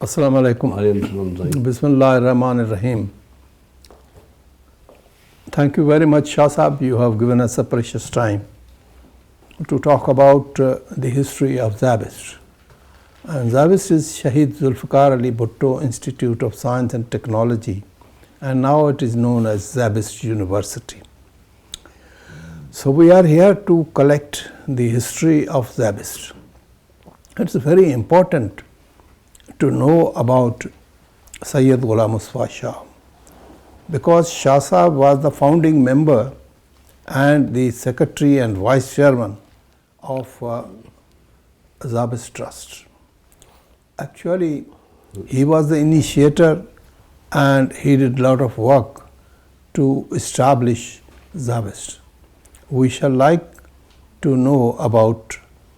Assalamu alaikum. Bismillah ar-Rahman ar-Rahim. Thank you very much, Shah Sahab. You have given us a precious time to talk about the history of ZABIST. And ZABIST is Shahid Zulfikar Ali Bhutto Institute of Science and Technology, and now it is known as ZABIST University. So we are here to collect the history of ZABIST. It's very important to know about Syed Ghulam Mustafa Shah, because Shah Sahab was the founding member and the secretary and vice chairman of ZABIST Trust. Actually, he was the initiator and he did a lot of work to establish ZABIST. We shall like to know about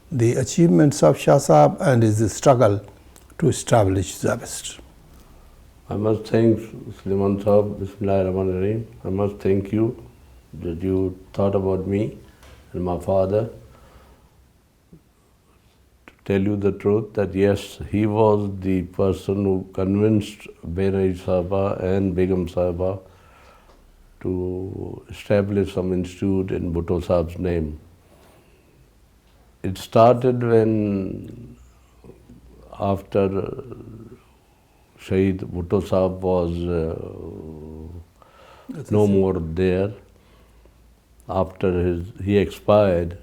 the achievements of Shah Sahab and his struggle to establish ZABIST. I must thank Sulaiman Sahab, Bismillah ar-Rahman ar-Rahim. I must thank you that you thought about me and my father. To tell you the truth, that yes, he was the person who convinced Beinai Sahaba and Begum Sahaba to establish some institute in Bhutto Sahab's name. It started when, after Shahid Bhutto Sahab was no more there, after he expired,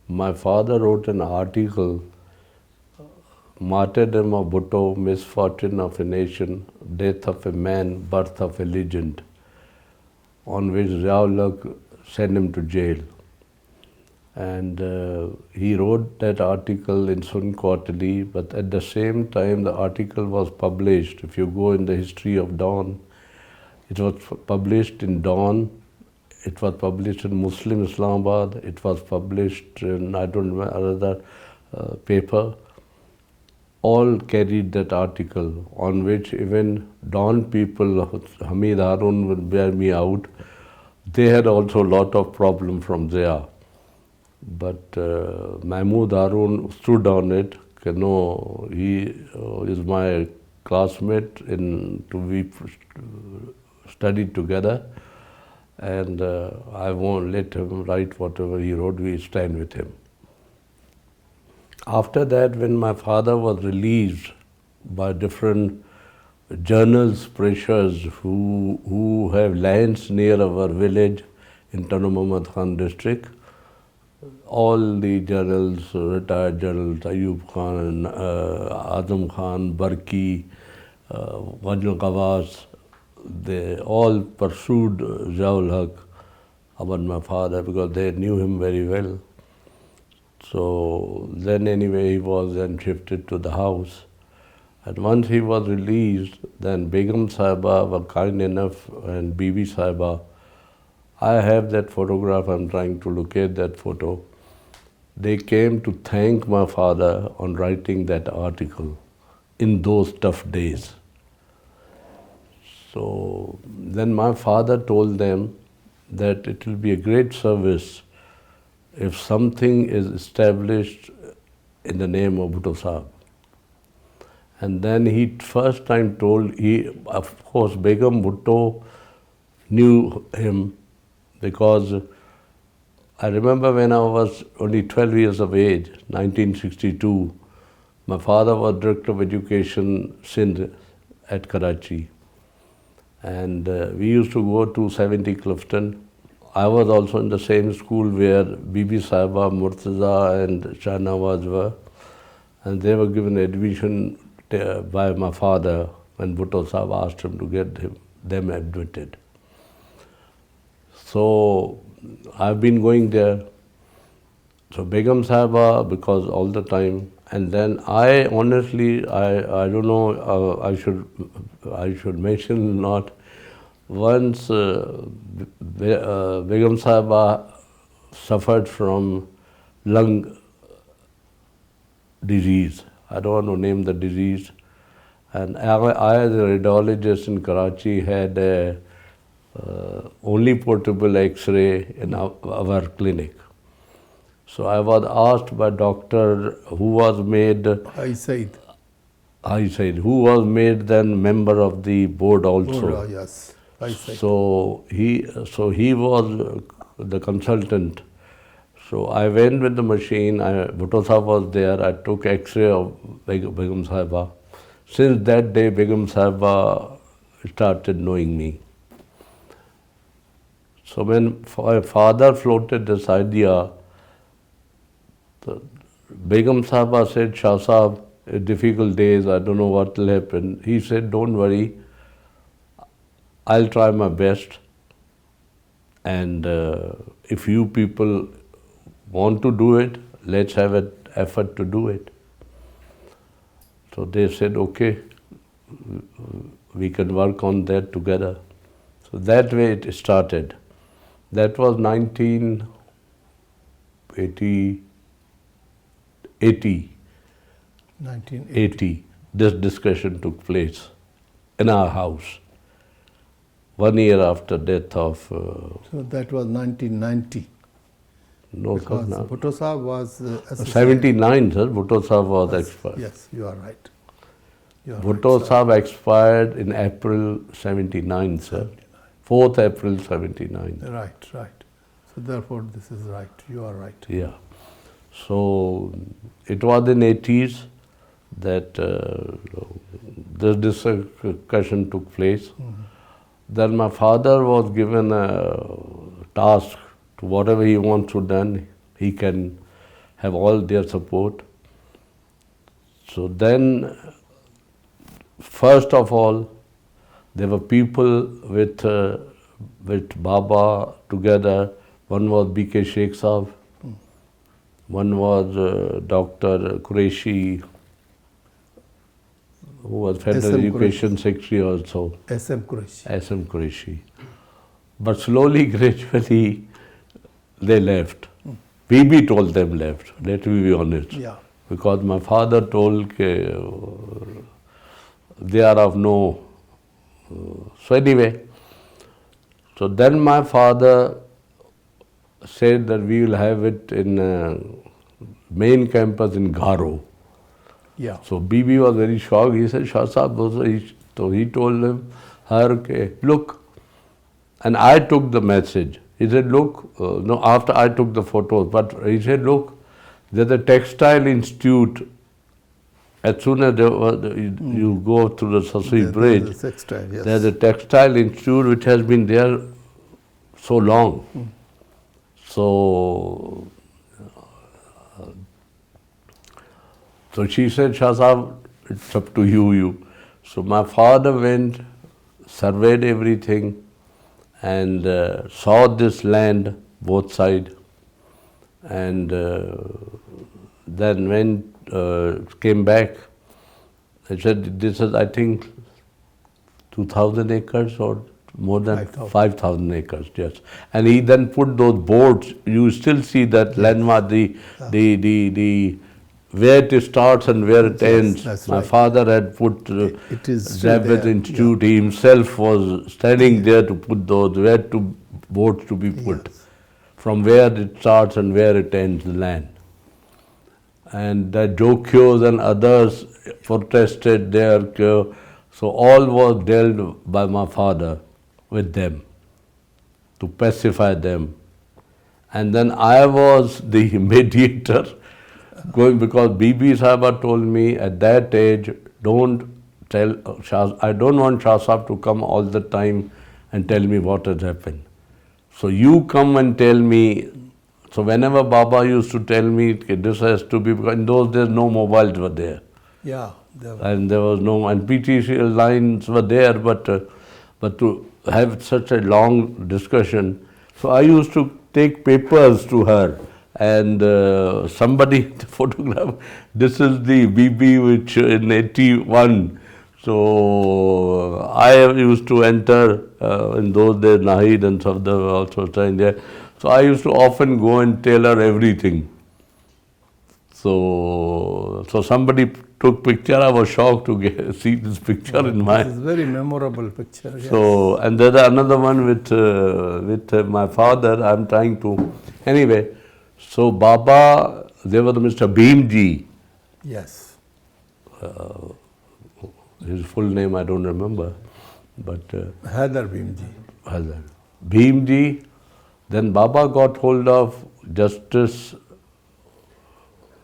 my father wrote an article, Martyrdom of Bhutto, Misfortune of a Nation, Death of a Man, Birth of a Legend, on which Ziaul sent him to jail. And he wrote that article in Sun Quarterly, but at the same time the article was published. If you go in the history of Dawn, it was published in Dawn, it was published in Muslim Islamabad, it was published in, I don't know, another paper. All carried that article, on which even Dawn people, Hamid Harun will bear me out, they had also a lot of problem from there. But Mahmood Harun stood on it. No, he is my classmate, we studied together, and I won't let him write whatever he wrote, we stand with him. After that, when my father was released by different journals, pressures, who have lands near our village in Tanu Muhammad Khan district, all the journals, retired journals, Ayub Khan, Azam Khan, Barki, Wajl Qawas, they all pursued Ziaul about my father because they knew him very well. So then anyway, he was then shifted to the house. And once he was released, then Begum Sahiba were kind enough, and Bibi Sahiba, I have that photograph, I'm trying to locate that photo. They came to thank my father on writing that article in those tough days. So then my father told them that it will be a great service if something is established in the name of Bhutto Sahab. And then he first time told, of course, Begum Bhutto knew him, because I remember when I was only 12 years of age, 1962, my father was Director of Education, Sindh, at Karachi. And we used to go to 70 Clifton. I was also in the same school where Bibi Sahiba, Murtaza and Shah Nawaz were. And they were given admission by my father when Bhutto Sahab asked him to get them admitted. So I've been going there. So Begum Sahiba, because all the time, and then I honestly, I don't know, I should mention or not. Once Begum Sahiba suffered from lung disease. I don't want to name the disease. And I as a radiologist in Karachi, had only portable X-ray in our clinic. So I was asked by doctor who was made Syed. I said, who was made then member of the board also. Yes. I said. So he was the consultant. So I went with the machine. Bhutto Sahib was there. I took X-ray of Begum Sahiba. Since that day, Begum Sahiba started knowing me. So when my father floated this idea, Begum Sahiba said, Shah Sahib, difficult days, I don't know what will happen. He said, don't worry, I'll try my best. And if you people want to do it, let's have an effort to do it. So they said, okay, we can work on that together. So that way it started. That was 1980. 1980. This discussion took place in our house. 1 year after death of... so that was 1990. No, because no. Bhutto Sahib was... 79, sir. Bhutto Sahib was expired. Yes, you are right. Bhutto Sahib expired in April 79, sir. 4th April 79. Right. So therefore this is right. You are right. Yeah. So it was in 80s that this discussion took place. Then my father was given a task to whatever he wants to done, he can have all their support. So then, first of all, there were people with Baba together. One was B.K. Sheikh Sahib, one was Dr. Qureshi, who was Federal Education Secretary also. S.M. Qureshi. But slowly, gradually, they left. BB told them left, let me be honest. Yeah. Because my father told they are of no... so anyway, so then my father said that we will have it in main campus in Garo. Yeah. So BB was very shocked. He said, Shah Sahib, so he told her, okay, look, and I took the message. He said, look, no, after I took the photos, but he said, look, there's a textile institute. As soon as you go through the Sasui Bridge, there's a textile institute which has been there so long. So she said, Shah Sahib, it's up to you. So my father went, surveyed everything, and saw this land, both sides, and then when came back, I said, this is, I think, 2,000 acres or more than 5,000 acres, yes. And he then put those boards. You still see that landmark, the where it starts and where it ends. My father had put ZABIST Institute. He himself was standing there to put those, where to boards to be put, from where it starts and where it ends, the land. And the Jokyos and others protested there. So all was dealt by my father with them to pacify them. And then I was the mediator going, because BB Sahiba told me at that age, don't tell Shah, I don't want Shah Sahib to come all the time and tell me what has happened. So you come and tell me. So whenever Baba used to tell me, this has to be, because in those days no mobiles were there. Yeah. And there was no, and PTC lines were there, but to have such a long discussion. So I used to take papers to her, and somebody photographed, this is the BB which in 81. So I used to enter, in those days Nahid and Safdar were also staying there. So I used to often go and tell her everything. So somebody took picture. I was shocked to see this picture in my... This is a very memorable picture. Yes. So, and there's another one with my father. I'm trying to... Anyway, so Baba, there was Mr. Bhimji. Yes. his full name I don't remember, but Hyder Bhimji. Hazar. Bhimji, then Baba got hold of Justice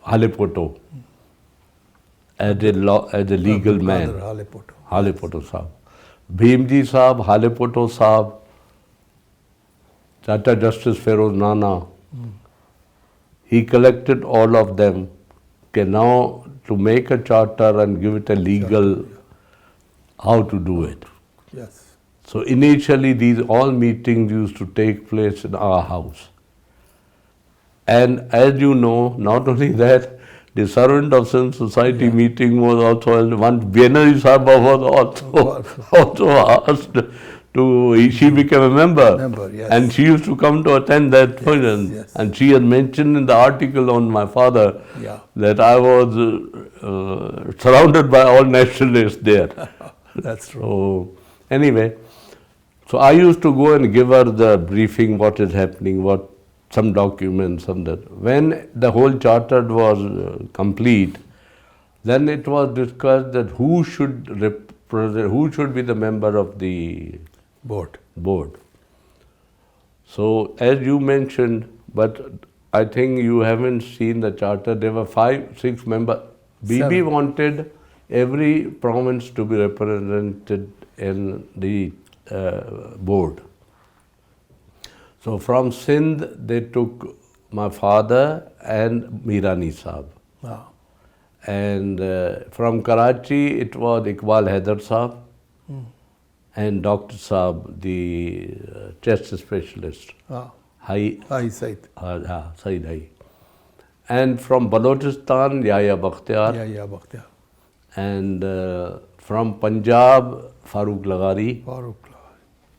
Halepoto as a legal man. Halepoto. Halepoto Sahab. Bhimji Sahab, Halepoto Sahab, Tata Justice Feroz Nana, he collected all of them. Okay, now to make a charter and give it a legal, how to do it. Yes. So initially these all meetings used to take place in our house. And as you know, not only that, the Servant of Sin Society meeting was also held. One Vienna Sahaba was also asked to, she became a member. Yes. And she used to come to attend that function. Yes. And she had mentioned in the article on my father that I was surrounded by all nationalists there. That's true. So anyway, so I used to go and give her the briefing, what is happening, some documents, some that. When the whole charter was complete, then it was discussed that who should represent, who should be the member of the board. So as you mentioned, but I think you haven't seen the charter, there were 5, 6 members. Bibi wanted every province to be represented in the board. So from Sindh, they took my father and Mirani Sahab. Wow. And from Karachi, it was Iqbal Haider Sahab and Dr. Sahab, the chest specialist. Wow. Syed. Syed. Syed Hai. And from Balochistan, Yahya Bakhtiar. Bakhtiar. And from Punjab, Farooq Laghari.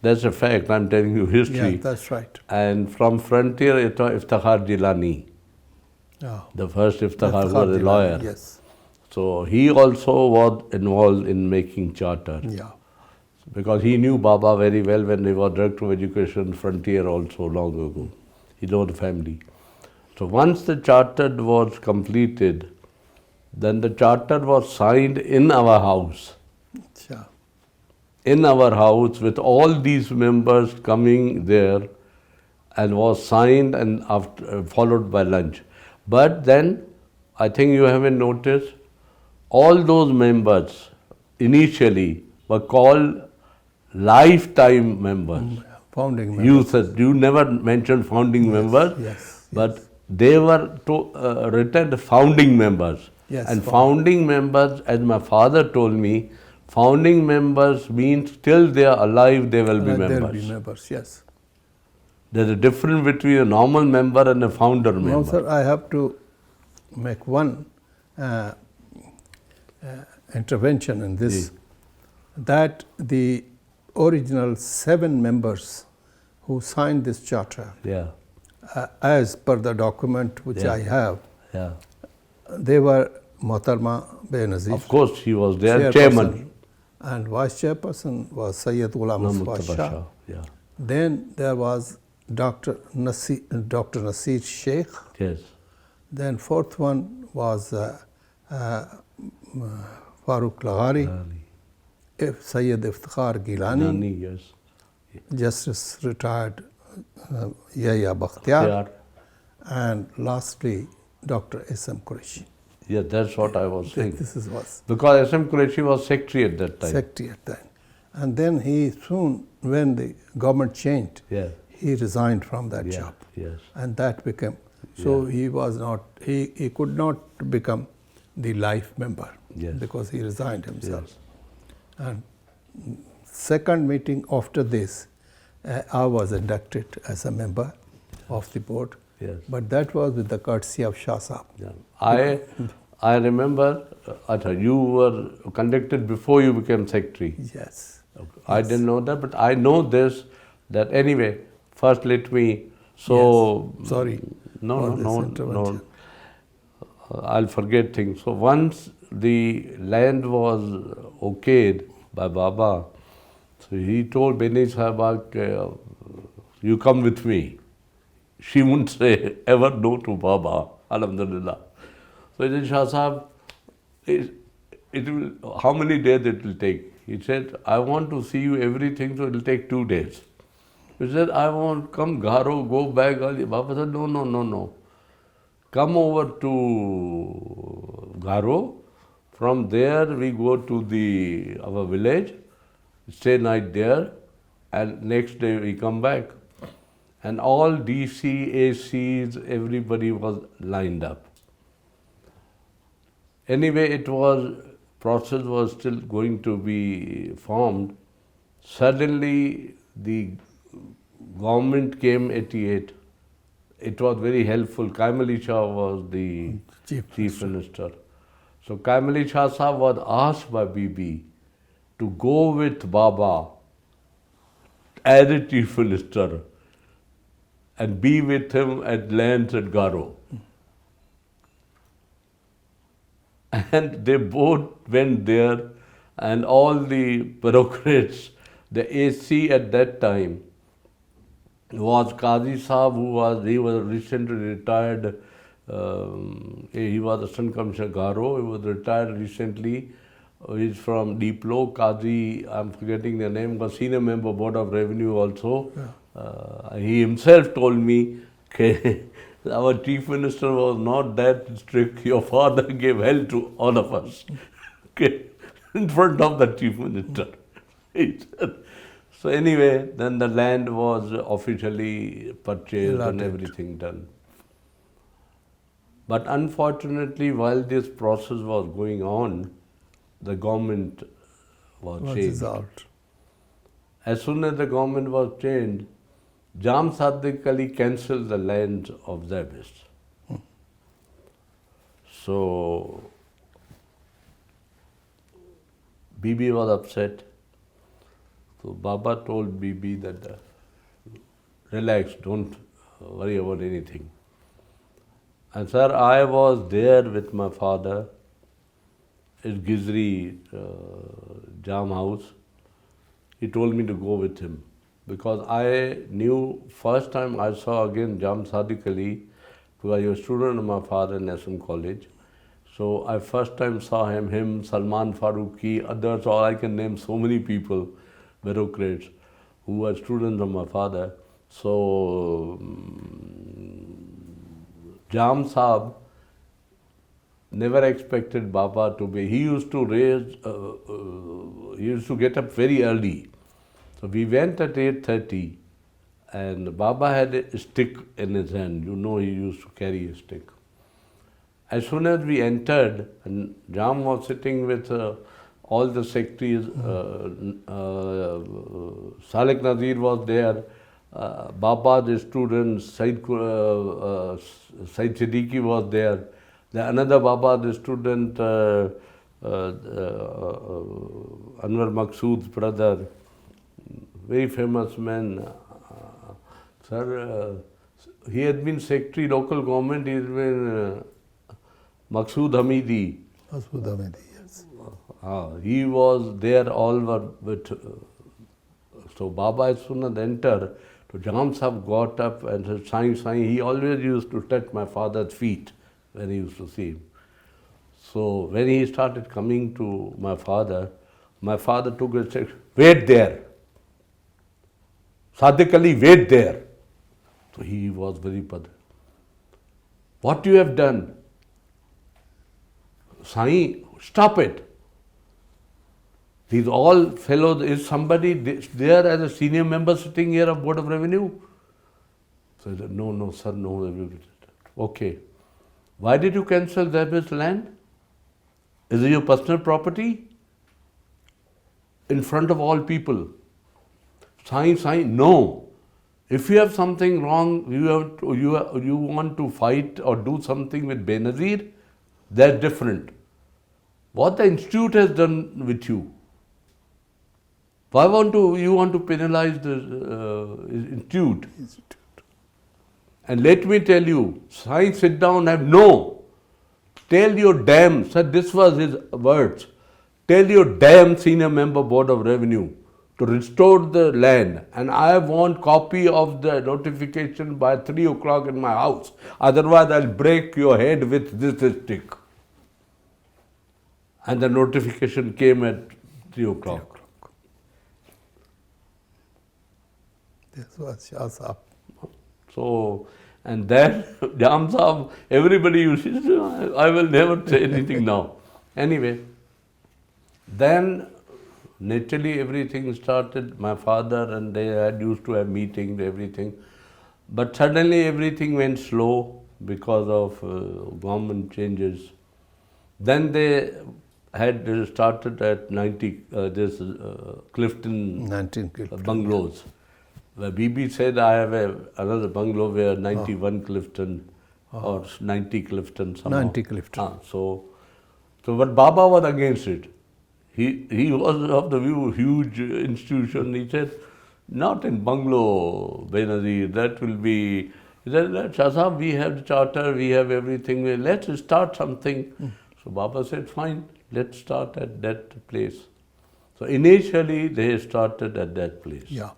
That's a fact, I'm telling you history. Yeah, that's right. And from frontier, it was Iftikhar Jilani. The first Iftikhar was a lawyer. Yes. So he also was involved in making charter. Yeah. Because he knew Baba very well when he was Director of Education, Frontier also long ago. He knew the family. So once the charter was completed, then the charter was signed in our house. Shah. In our house with all these members coming there, and was signed and after, followed by lunch. But then, I think you haven't noticed, all those members initially were called lifetime members. Founding members. You never mentioned founding members, but they were written founding members. And founding members, as my father told me, founding members means till they are alive, they will be members. They will be members, yes. There's a difference between a normal member and a founder member. No, sir, I have to make one intervention in this. That the original 7 members who signed this charter, as per the document which I have, they were Mohtarma Benazir. Of course, she was their chairman. And vice chairperson was Syed Ghulam Mustafa Shah. Then there was Dr. Nasir Sheikh. Yes. Then 4th one was Farooq Laghari. Syed Iftikhar Gilani. Justice retired Yahya Bakhtiar. And lastly, Dr. S.M. Qureshi. Yeah, that's what I was saying. This is what. Because S.M. Qureshi was secretary at that time. Secretary at that time. And then he soon, when the government changed, he resigned from that job. And that became, so he was not, he could not become the life member because he resigned himself. And second meeting after this, I was inducted as a member of the board. But that was with the courtesy of Shah Sahab. I remember, you were conducted before you became secretary. Yes. I didn't know that, but I know this, that anyway, first let me, so... Sorry. No. I'll forget things. So once the land was okayed by Baba, so he told Beni Sahaba, you come with me. She wouldn't say ever no to Baba, alhamdulillah. So he said, Shah Sahab, how many days it will take? He said, I want to see you everything, so it will take 2 days. He said, I want come Garo, go back. Baba said, no. Come over to Garo. From there we go to our village, stay night there, and next day we come back. And all DC, ACs, everybody was lined up. Anyway, process was still going to be formed. Suddenly the government came 88. It was very helpful. Qaim Ali Shah was the chief minister. So Qaim Ali Shah Sahab was asked by Bibi to go with Baba as a chief minister and be with him at lands at Garo. And they both went there, and all the bureaucrats, the AC at that time was Qazi Sahab, he was recently retired. He was Assistant Commissioner Garo. He was retired recently. He's from Diplo. Qazi, I'm forgetting the name, was senior member Board of Revenue also. Yeah. He himself told me, our chief minister was not that strict. Your father gave hell to all of us in front of the chief minister. So anyway, then the land was officially purchased and everything done. But unfortunately, while this process was going on, the government was changed. Dissolved. As soon as the government was changed, Jam Sadiq Ali cancelled the land of ZABIST. So, Bibi was upset. So, Baba told Bibi that relax, don't worry about anything. And sir, I was there with my father at Gizri Jam House. He told me to go with him. Because I knew, first time I saw again Jam Sadiq Ali, because he was a student of my father in SM College. So I first time saw him, Salman Farooqi, others, or I can name so many people, bureaucrats, who were students of my father. So Jam Saab never expected Baba to be, he used to get up very early. So we went at 8:30 and Baba had a stick in his hand. You know, he used to carry a stick. As soon as we entered, and Jam was sitting with all the secretaries, Salik Nazir was there, Baba, the student, Syed Siddiqui was there, another Baba, the student, Anwar Maqsood's brother, very famous man. Sir, he had been secretary local government, he has been Maqsood Hamidi. Maqsood Hamidi, yes. He was there all were with. So Baba as soon as entered, so Jam Sahab got up and said, Sai. He always used to touch my father's feet when he used to see him. So when he started coming to my father took a step, wait there. Sadiq Ali, wait there. So he was very bothered. What you have done? Sai, stop it. These all fellows, is somebody there as a senior member sitting here of Board of Revenue? So I said, no, sir, no. Okay. Why did you cancel ZABIST land? Is it your personal property? In front of all people. Sai, no. If you have something wrong, you want to fight or do something with Benazir, that's different. What the institute has done with you? Why you want to penalize the institute? And let me tell you, Sai, sit down, no. Tell your damn, sir, this was his words. Tell your damn senior member Board of Revenue to restore the land, and I want copy of the notification by 3 o'clock in my house. Otherwise, I'll break your head with this stick. And the notification came at 3 o'clock. This was Shah Sahab. So, and then Jam Sahab, everybody used to say, I will never say anything now. Anyway, then naturally everything started. My father and they had used to have meetings, everything. But suddenly everything went slow because of government changes. Then they had started at 90, Clifton 19 Clifton. bungalows. Where Bibi said, I have another bungalow where 91 Clifton or 90 Clifton somehow. 90 Clifton. So but Baba was against it. He was of the view, huge institution. He said, not in bungalow, Benazir, that will be, he said, Shah Sahab, we have the charter, we have everything, let's start something. So Baba said, fine, let's start at that place. So initially they started at that place. Yeah.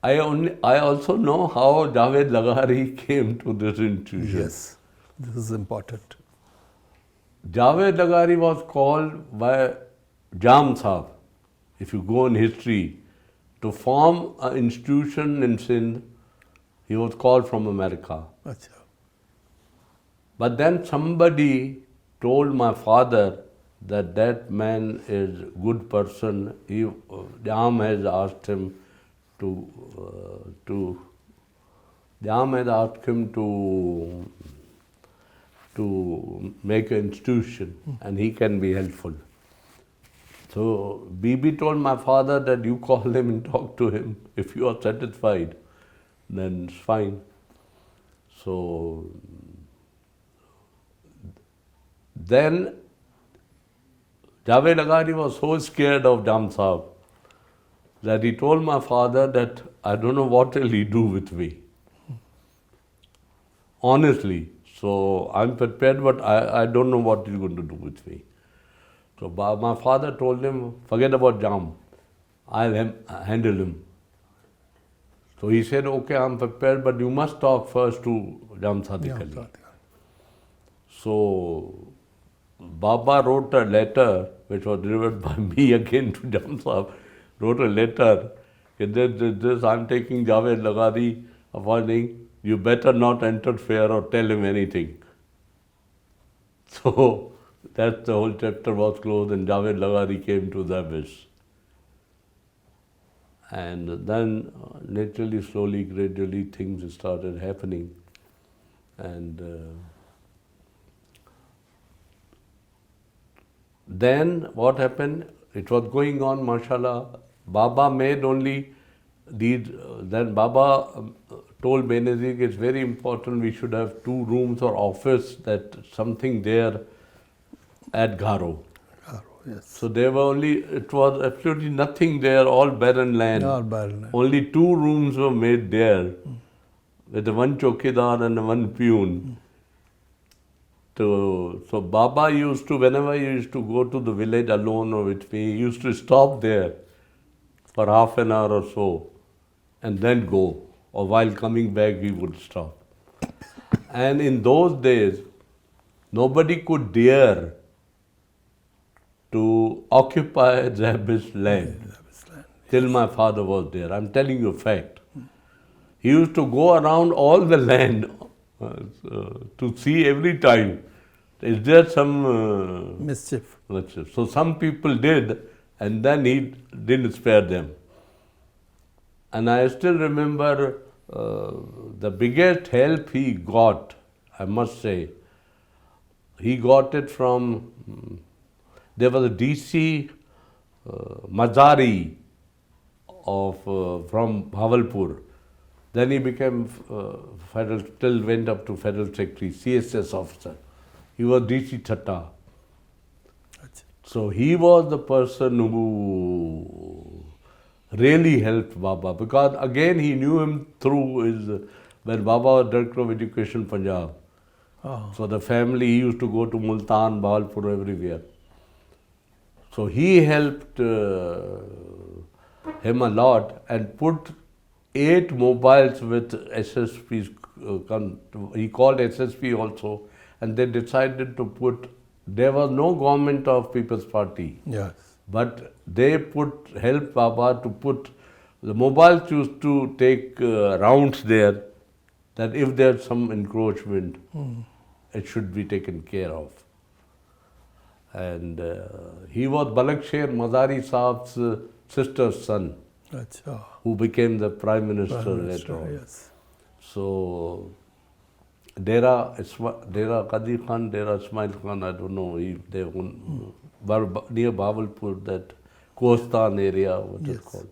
I also know how Javed Laghari came to this institution. Yes, this is important. Javed Laghari was called by Jam Sahab, if you go in history, to form an institution in Sindh. He was called from America. Achha. But then somebody told my father that that man is a good person. Jam has asked him to make an institution and he can be helpful. So Bibi told my father that you call him and talk to him. If you are satisfied, then it's fine. So then Javed Laghari was so scared of Jam Sahab that he told my father that I don't know what will he do with me. Honestly. So I'm prepared, but I don't know what he's going to do with me. So my father told him, forget about Jam. I'll handle him. So he said, okay, I'm prepared, but you must talk first to Jam Sadiq Ali. So Baba wrote a letter, which was delivered by me again to Jam Sahab, wrote a letter, this I'm taking Javed Laghari, avoiding, you better not interfere or tell him anything. So that's the whole chapter was closed and Javed Laghari came to ZABIST. And then naturally, slowly, gradually things started happening. And then what happened? It was going on, mashallah. Baba made only these, then Baba told Benazir it's very important we should have 2 rooms or office, that something there at Garo. Yes. So there were only, it was absolutely nothing there, all barren land. All barren land. Only 2 rooms were made there with 1 chokidar and 1 peon. So Baba used to, whenever he used to go to the village alone or with me, he used to stop there for half an hour or so and then go. Or while coming back, he would stop. And in those days, nobody could dare to occupy ZABIST land till my father was there. I'm telling you a fact. He used to go around all the land to see every time, is there some mischief. So some people did, and then he didn't spare them. And I still remember the biggest help he got, I must say, he got it from, there was a DC Mazari from Bhavalpur. Then he became federal, still went up to federal secretary, CSS officer. He was DC Chatta. So he was the person who really helped Baba, because again he knew him through his, when Baba was Director of Education Punjab. Oh. So the family, he used to go to Multan, Bhavalpur, everywhere. So he helped him a lot and put 8 mobiles with SSPs. He called SSP also, and they decided to put there was no government of People's Party. Yes. But they helped Baba to put, the mobiles used to take rounds there, that if there's some encroachment, it should be taken care of. And he was Balak Sher Mazari Saab's sister's son, Achha. who became the Prime Minister Prime later Minister, on. yes. So, Dera Qadi Khan, Dera Ismail Khan, I don't know if they were near Bawalpur, that Kostan area, what Yes. it's called.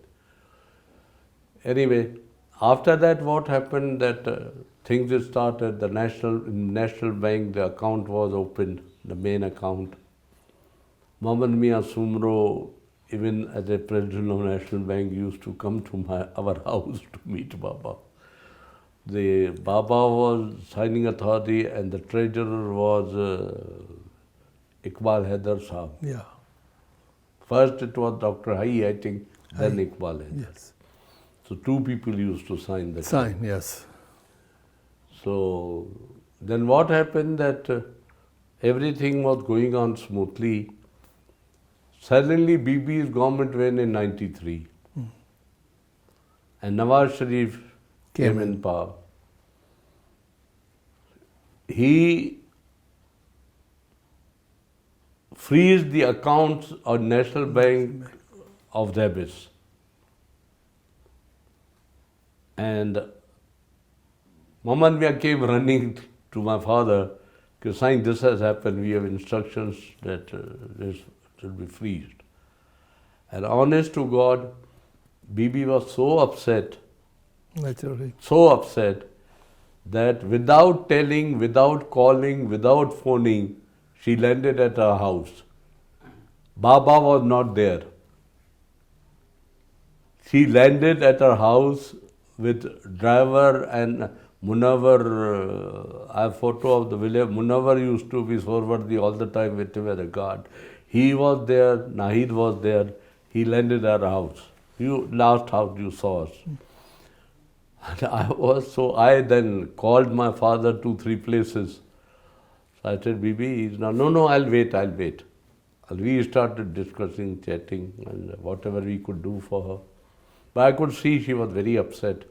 Anyway, after that, what happened that things started, the National Bank, the account was opened, the main account. Mohammad Mia Sumro, even as a president of National Bank, used to come to our house to meet Baba. The Baba was signing authority and the treasurer was Iqbal Haider Saab. Yeah. First it was Dr. Hai, I think, then Iqbal Haider. Yes. So two people used to sign the Sign, yes. So then what happened that everything was going on smoothly. Suddenly BB's government went in 93. And Nawaz Sharif came in power. He freezed the accounts of National Bank of ZABIST. And Muhammad Mia came running to my father, saying this has happened, we have instructions that this should be freezed. And honest to God, Bibi was so upset, Naturally. that without telling, without calling, without phoning, she landed at our house. Baba was not there. She landed at our house with driver and Munawar. I have a photo of the village. Munawar used to be Sorwardi all the time with him as a guard. He was there, Nahid was there. He landed at our house. Last house you saw us. And I then called my father 2-3 places. So I said, Bibi, he's not, no, I'll wait. We started discussing, chatting, and whatever we could do for her. But I could see she was very upset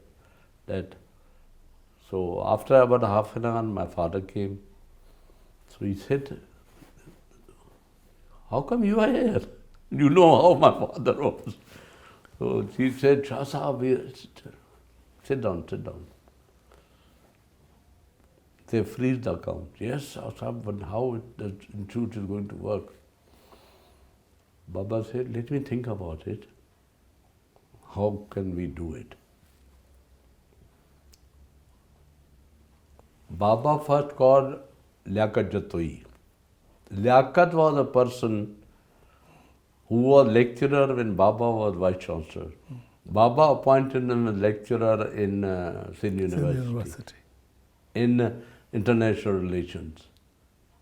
that. So after about half an hour, my father came. So he said, how come you are here? You know how my father was. So she said, Shah Sahab, sit down. They freeze the account. Yes, Shah Sahab, but how the institute is going to work? Baba said, let me think about it. How can we do it? Baba first called Liaquat Jatoi. Liaquat was a person who was lecturer when Baba was vice chancellor. Baba appointed him as lecturer in Sindh University. In international relations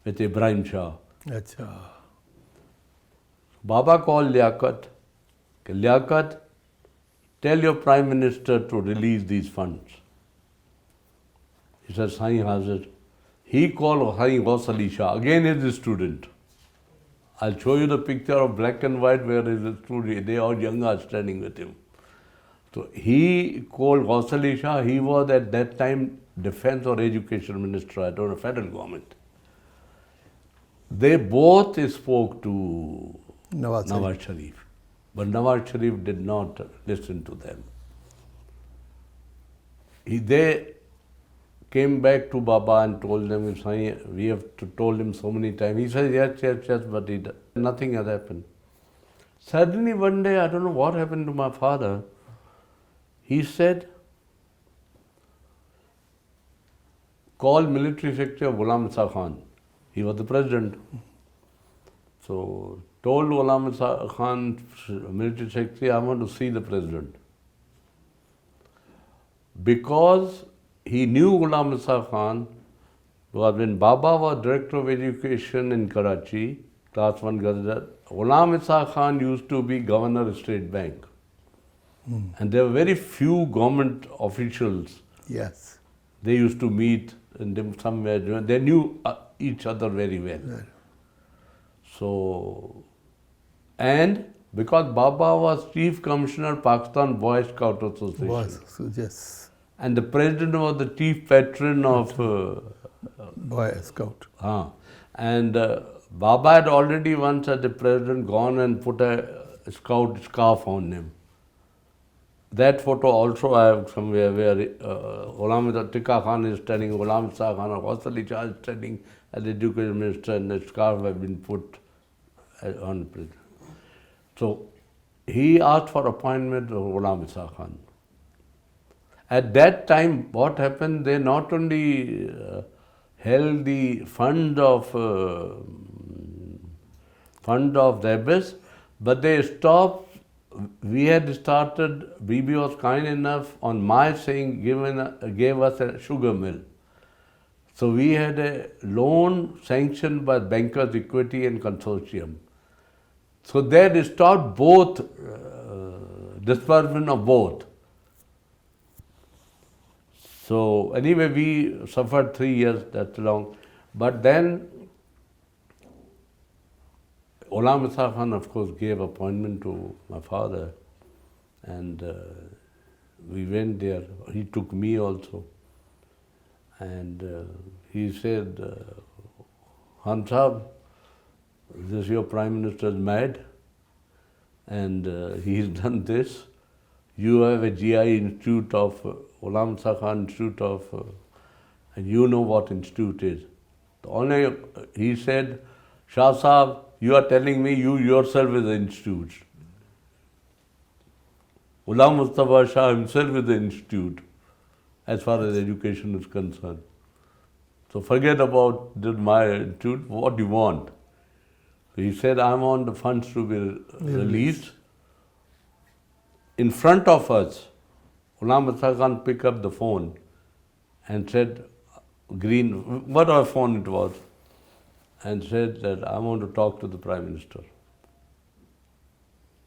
with Ibrahim Shah. Achha. Baba called Liaquat. Liaquat, tell your Prime Minister to release these funds. He said, Sai Hazir. He called Sai Ghaus Ali Shah, again is a student. I'll show you the picture of black and white where is the student. They all young are standing with him. So he called Ghaus Ali Shah. He was at that time Defense or Education Minister, I don't know, federal government. They both spoke to Nawaz Sharif. But Nawaz Sharif did not listen to them. They came back to Baba and told them, we have told him so many times. He said, yes, but nothing has happened. Suddenly one day, I don't know what happened to my father, he said, call military secretary of Ghulam Khan. He was the president. So told Ghulam Khan, military secretary, I want to see the president. Because he knew Ghulam Khan, because when Baba was director of education in Karachi, class 1 Gazette, Ghulam Khan used to be governor of State Bank. And there were very few government officials. Yes. They used to meet in somewhere. They knew each other very well. So, and because Baba was Chief Commissioner Pakistan Boy Scout Association. Was, yes. And the president was the chief patron of Boy Scout. and Baba had already once as the president gone and put a scout scarf on him. That photo also I have somewhere where Ghulam Tika Khan is standing, Ghulam Shah Khan or Wasali Shah is standing as the education minister, and the scarf has been put on the president. So he asked for appointment of Ghulam Shah Khan. At that time, what happened, they not only held the fund of ZABIST, but they stopped. We had started, Bibi was kind enough on my saying, gave us a sugar mill. So we had a loan sanctioned by Bankers Equity and Consortium. So they had stopped both, disbursement of both. So anyway, we suffered 3 years, that's long. But then Ghulam Khan, of course, gave appointment to my father, and we went there. He took me also, and he said, Khan Sahab, this your Prime Minister is mad, and he's done this. You have a GI Institute of Ghulam Khan Institute of, and you know what institute is. The only, he said, Shah Sahab, you are telling me you yourself is the institute. Ghulam Mustafa Shah himself is the institute as far as education is concerned. So forget about my institute, what do you want? So he said, I want the funds to be released. In front of us, Ghulam Mustafa Khan picked up the phone and said, whatever phone it was, and said that I want to talk to the Prime Minister.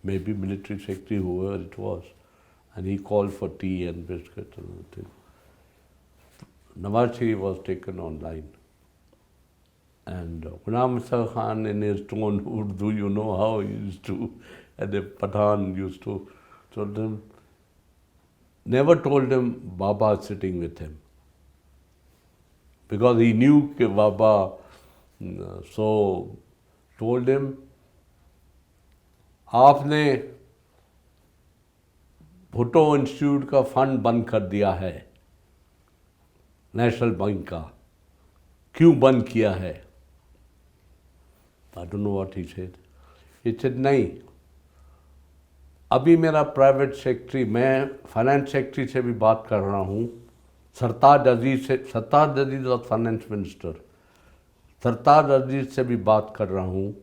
Maybe military secretary, whoever it was. And he called for tea and biscuit and everything. Nawaz Sharif was taken online. And Ghulam Mustafa Khan, in his tone, Urdu, you know how he used to, and the Pathan used to, told him, never told him Baba is sitting with him. Because he knew that Baba, so told him, आपने Bhutto institute का fund बंद कर दिया है national bank का, क्यों बंद किया है? I don't know what he said. He said, नहीं, अभी मेरा प्राइवेट सेक्रेटरी, मैं फाइनेंस सेक्रेटरी से भी बात कर रहा हूँ, सरताज अजीज और फाइनेंस मिनिस्टर, सरताज अजीज से भी बात कर रहा हूँ,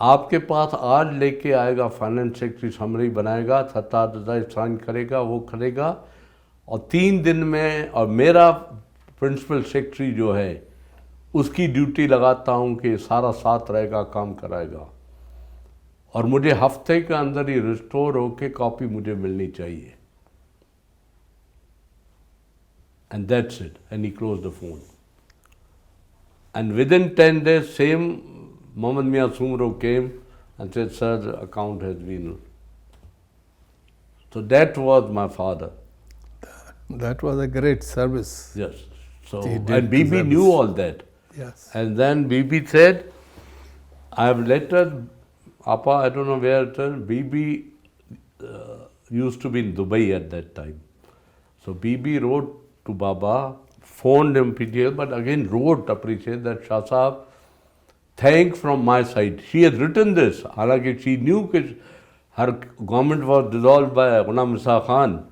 आपके पास आज लेके आएगा फाइनेंस सेक्रेटरी, समरी बनाएगा, सरताज अजीज साइन करेगा, वो करेगा, और 3 दिन में, और मेरा प्रिंसिपल सेक्रेटरी जो है उसकी ड्यूटी लगाता हूँ कि सारा साथ रहेगा, काम कराएगा, और मुझे हफ्ते के अंदर ही रिस्टोर होके कॉपी मुझे मिलनी चाहिए. And that's it. And he closed the phone. And within 10 days, same Mohammad Mia Sumro came and said, sir, the account has been. So that was my father. That was a great service. Yes. So, and Bibi knew all that. Yes. And then Bibi said, I have letter, Appa, I don't know where it is. Bibi used to be in Dubai at that time. So Bibi wrote to Baba, phoned him PTL, but again wrote, appreciate that Shah Sahab, thank from my side. She has written this. Halaki she knew that her government was dissolved by Ghulam Mustafa Khan.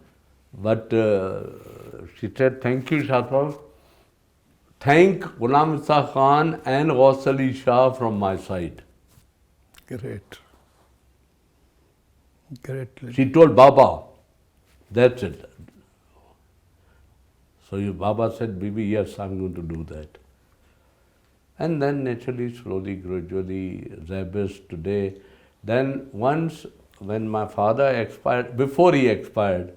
But she said, thank you, Shah Sahab. Thank Ghulam Mustafa Khan and Wasali Shah from my side. Great. Great. She told Baba, that's it. So Baba said, Bibi, yes, I'm going to do that. And then naturally, slowly, gradually, ZABIST today. Then once when my father expired, before he expired,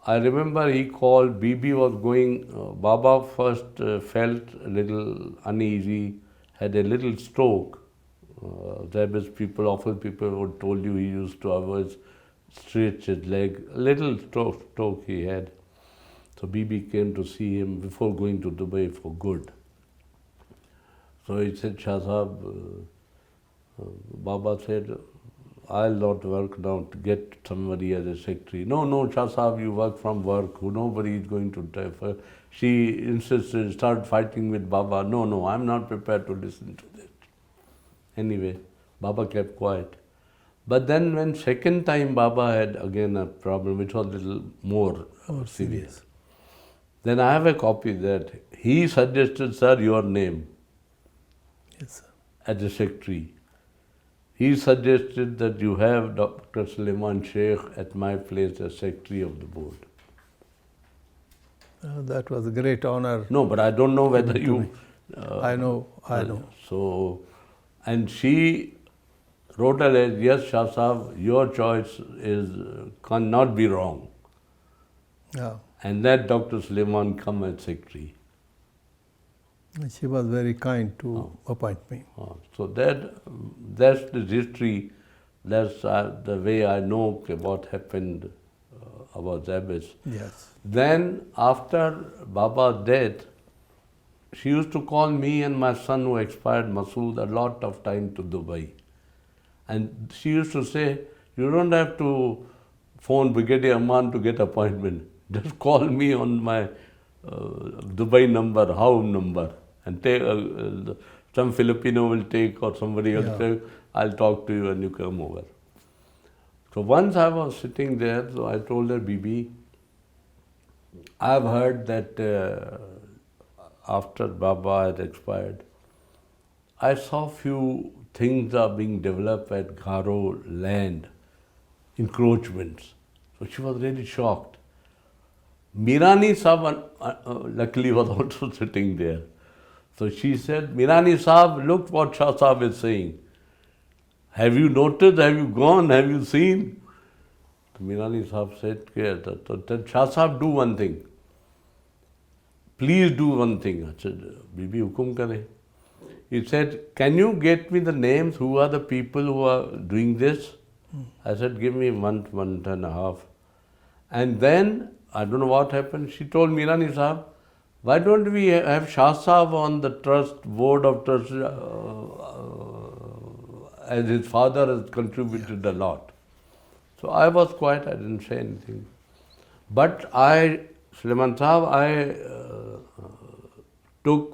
I remember he called, Bibi was going, Baba first felt a little uneasy, had a little stroke. ZABIST people, often people would told you he used to always stretch his leg. A little stroke he had. So Bibi came to see him before going to Dubai for good. So he said, Shah Sahab, Baba said, I'll not work now to get somebody as a secretary. No, Shah Sahab, you work from work. Nobody is going to defer. She insisted, started fighting with Baba. No, I'm not prepared to listen to that. Anyway, Baba kept quiet. But then when second time Baba had again a problem, which was a little more serious. Then I have a copy that he suggested, sir, your name. Yes, sir. As a secretary. He suggested that you have Dr. Sulaiman Sheikh at my place as secretary of the board. That was a great honor. No, but I don't know whether you... I know. So, and she wrote a letter, yes, Shah Sahab, your choice cannot be wrong. Yeah. And let Dr. Sulaiman come as secretary. She was very kind to appoint me. So that's the history. That's the way I know what happened about ZABIST. Yes. Then after Baba's death, she used to call me and my son who expired, Masood, a lot of time to Dubai. And she used to say, you don't have to phone Brigadier Amman to get appointment. Just call me on my Dubai number, home number, and take some Filipino will take or somebody else take, I'll talk to you and you come over. So once I was sitting there, so I told her, Bibi, I've heard that after Baba had expired, I saw few things are being developed at Garo land, encroachments. So she was really shocked. Mirani Sahab luckily was also sitting there. So she said, Mirani Sahab, look what Shah Sahab is saying. Have you noticed? Have you gone? Have you seen? So Mirani Sahab said, that Shah Sahab, do one thing. Please do one thing. I said, Bibi, hukum kare. He said, can you get me the names? Who are the people who are doing this? I said, give me month and a half. And then, I don't know what happened, she told Mirani Sahab, why don't we have Shah Sahab on the trust, board of trust, as his father has contributed a lot. So I was quiet, I didn't say anything. But Sulaiman Sahab,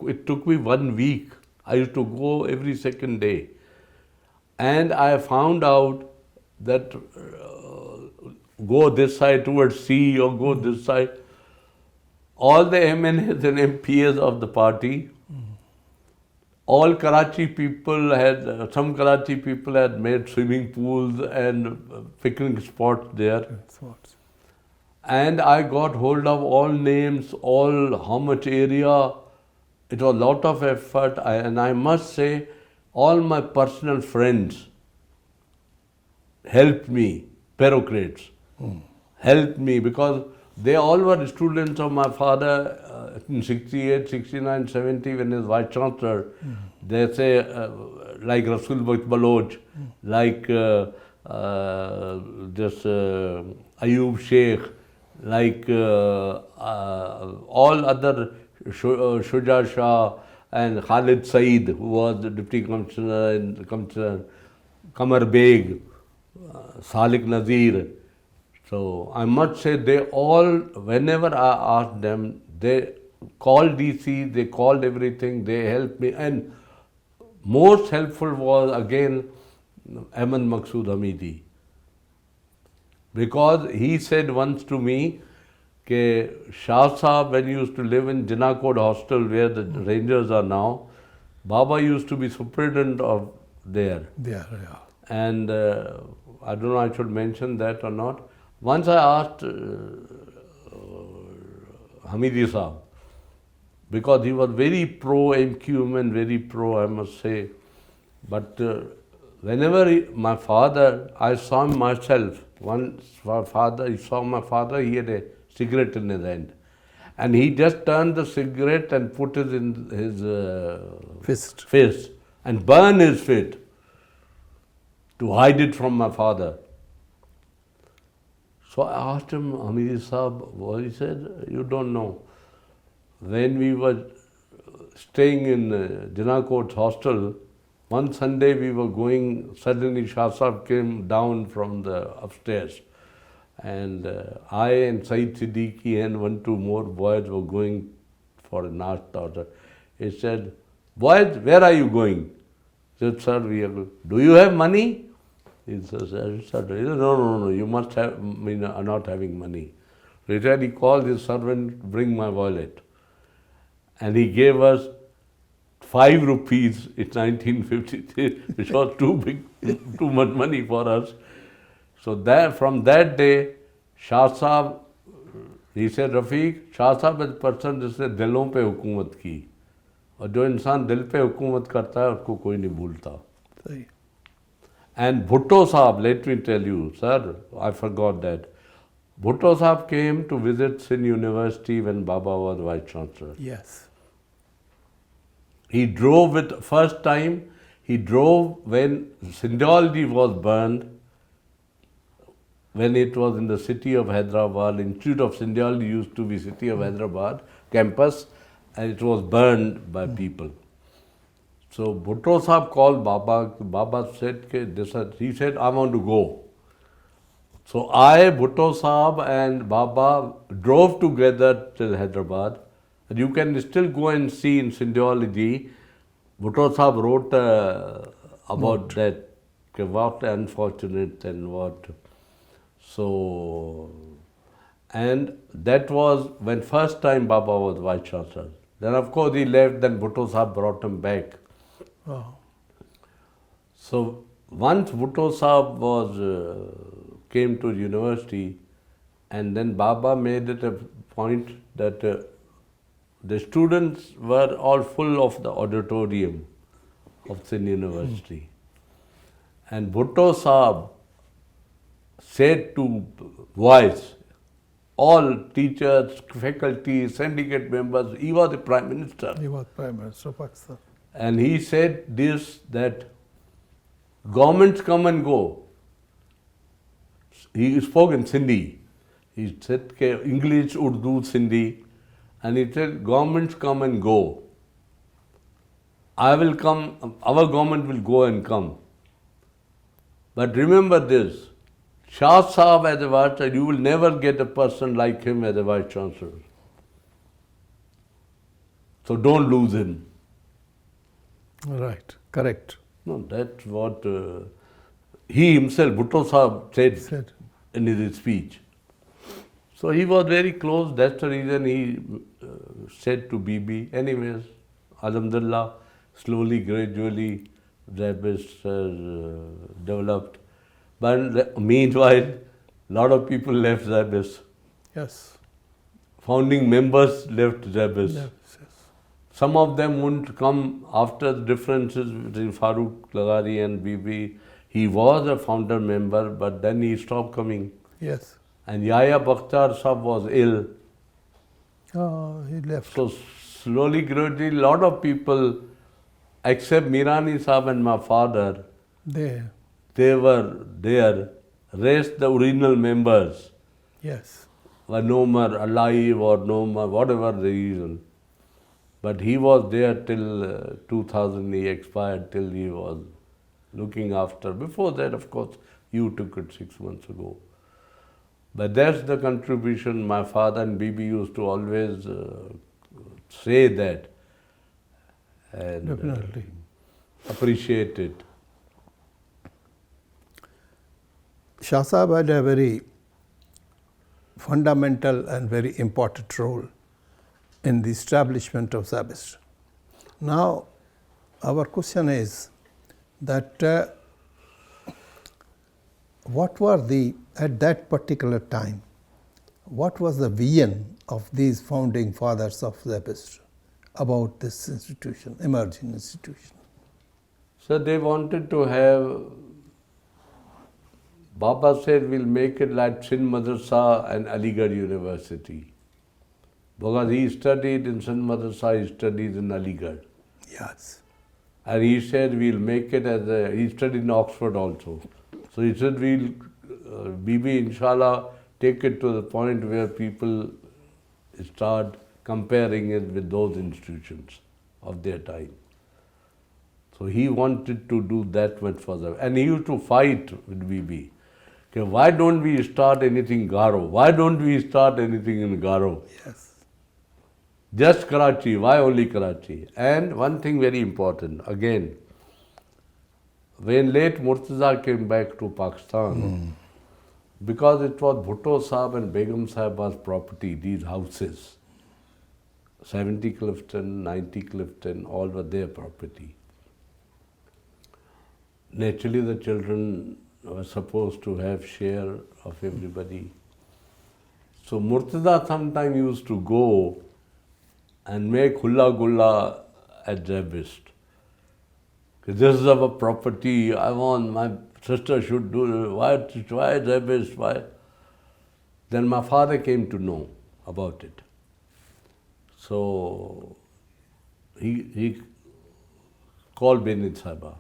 it took me 1 week. I used to go every second day. And I found out that go this side towards sea or go this side. All the MNAs and MPs of the party, all Karachi people some Karachi people had made swimming pools and picnic spots there. And I got hold of all names, how much area. It was a lot of effort. And I must say, all my personal friends helped me, bureaucrats, helped me because they all were students of my father in 68, 69, 70 when he was Vice Chancellor. They say, like Rasul Bakht Baloch, like Ayub Sheikh, like all other Shuja Shah and Khalid Syed, who was the Deputy Commissioner and Commissioner, Kamar Beg, Salik Nazir. So I must say they all, whenever I asked them, they called DC, they called everything, they helped me. And most helpful was again Ahmed Maqsood Hamidi. Because he said once to me, that Shah Sahab, when he used to live in Jinnah Code Hostel where the Rangers are now, Baba used to be superintendent of there. And I don't know I should mention that or not. Once I asked Hamidi Sahab, because he was very pro-MQM and very pro, I must say. But whenever my father, I saw him myself. Once he saw my father, he had a cigarette in his hand. And he just turned the cigarette and put it in his Fist. fist and burned his fist to hide it from my father. So I asked him, Amir Saab, what he said, you don't know. When we were staying in Jinnah Court's hostel, one Sunday we were going, suddenly Shah Saab came down from the upstairs. And I and Syed Siddiqui and 1, 2 more boys were going for a nashta. He said, boys, where are you going? I said, sir, we are going. Do you have money? He said, no, you must have, are not having money. Later he called his servant, bring my wallet. And he gave us 5 rupees in 1953, which was too much money for us. So from that day, Shah Saab, he said, Rafique, Shah Saab is a person जिसने दिलों पे हुकूमत की और जो इंसान दिल पे हुकूमत करता है उसको कोई नहीं भूलता. And Bhutto Saab, let me tell you, sir, I forgot that. Bhutto Saab came to visit Sindh University when Baba was Vice Chancellor. Yes. He drove it, first time, he drove when Sindhology was burned, when it was in the city of Hyderabad. Institute of Sindhology used to be city of Hyderabad campus, and it was burned by people. So Bhutto Saab called Baba. Baba said, he said, I want to go. So I, Bhutto Saab and Baba drove together till Hyderabad. And you can still go and see in Sindhology, Bhutto Saab wrote about that, what unfortunate and what. So, and that was when first time Baba was Vice Chancellor. Then of course he left, then Bhutto Saab brought him back. Oh. So once Bhutto Saab was, came to university, and then Baba made it a point that the students were all full of the auditorium of Sindh University. And Bhutto Saab said to boys, all teachers, faculty, syndicate members, he was the Prime Minister. He was Prime Minister of Pakistan. And he said this, that governments come and go. He spoke in Sindhi. He said English, Urdu, Sindhi. And he said, governments come and go. I will come, our government will go and come. But remember this, Shah Saab as a Vice Chancellor, you will never get a person like him as a Vice Chancellor. So don't lose him. Right, correct. No, that's what he himself, Bhutto Saab, said in his speech. So he was very close, that's the reason he said to Bibi. Anyways, Alhamdulillah, slowly, gradually, ZABIST has developed. But meanwhile, a lot of people left ZABIST. Yes. Founding members left ZABIST. Yes. Some of them wouldn't come after the differences between Farooq Lagari and Bibi. He was a founder member, but then he stopped coming. Yes. And Yahya Bakhtar Sahab was ill. Oh, he left. So slowly, gradually, a lot of people, except Mirani Sahab and my father, they were there. Rest the original members Yes. were no more alive or no more, whatever the reason. But he was there till 2000, he expired till he was looking after. Before that, of course, you took it 6 months ago. But that's the contribution. My father and Bibi used to always say that and Definitely. Appreciate it. Shah Sahab had a very fundamental and very important role in the establishment of ZABIST. Now, our question is that what were at that particular time, what was the vision of these founding fathers of ZABIST about this institution, emerging institution? So they wanted to have, Baba said, we'll make it like Sindh Madrasa and Aligarh University. Because he studied in St. Madrasa, he studied in Aligarh. Yes. And he said, we'll make it as a, he studied in Oxford also. So he said, we'll, Bibi, inshallah, take it to the point where people start comparing it with those institutions of their time. So he wanted to do that much further. And he used to fight with Bibi. Okay, why don't we start anything Garo? Why don't we start anything in Garo? Yes. Just Karachi. Why only Karachi? And one thing very important, again, when late Murtaza came back to Pakistan, because it was Bhutto Sahab and Begum Sahiba's property, these houses, 70 Clifton, 90 Clifton, all were their property. Naturally, the children were supposed to have share of everybody. So Murtaza sometimes used to go and make hulla gulla at ZABIST. This is our property, I want, my sister should do it, why ZABIST, why? Then my father came to know about it. So he called Benit Sahiba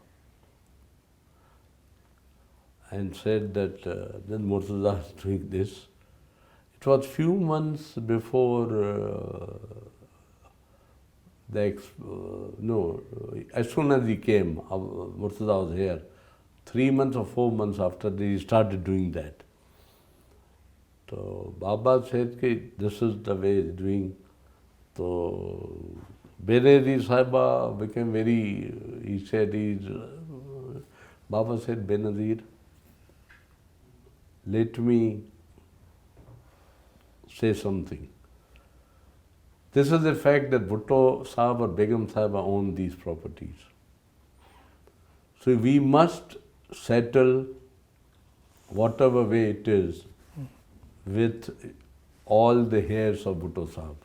and said that then Murtaza is doing this. It was few months before as soon as he came, Murtaza was here. 3 months or 4 months after he started doing that. So Baba said, this is the way he's doing. So Benazir Sahiba became very, he said, Baba said, Benazir, let me say something. This is the fact that Bhutto Sahab or Begum Sahiba own these properties. So we must settle whatever way it is with all the heirs of Bhutto Sahab.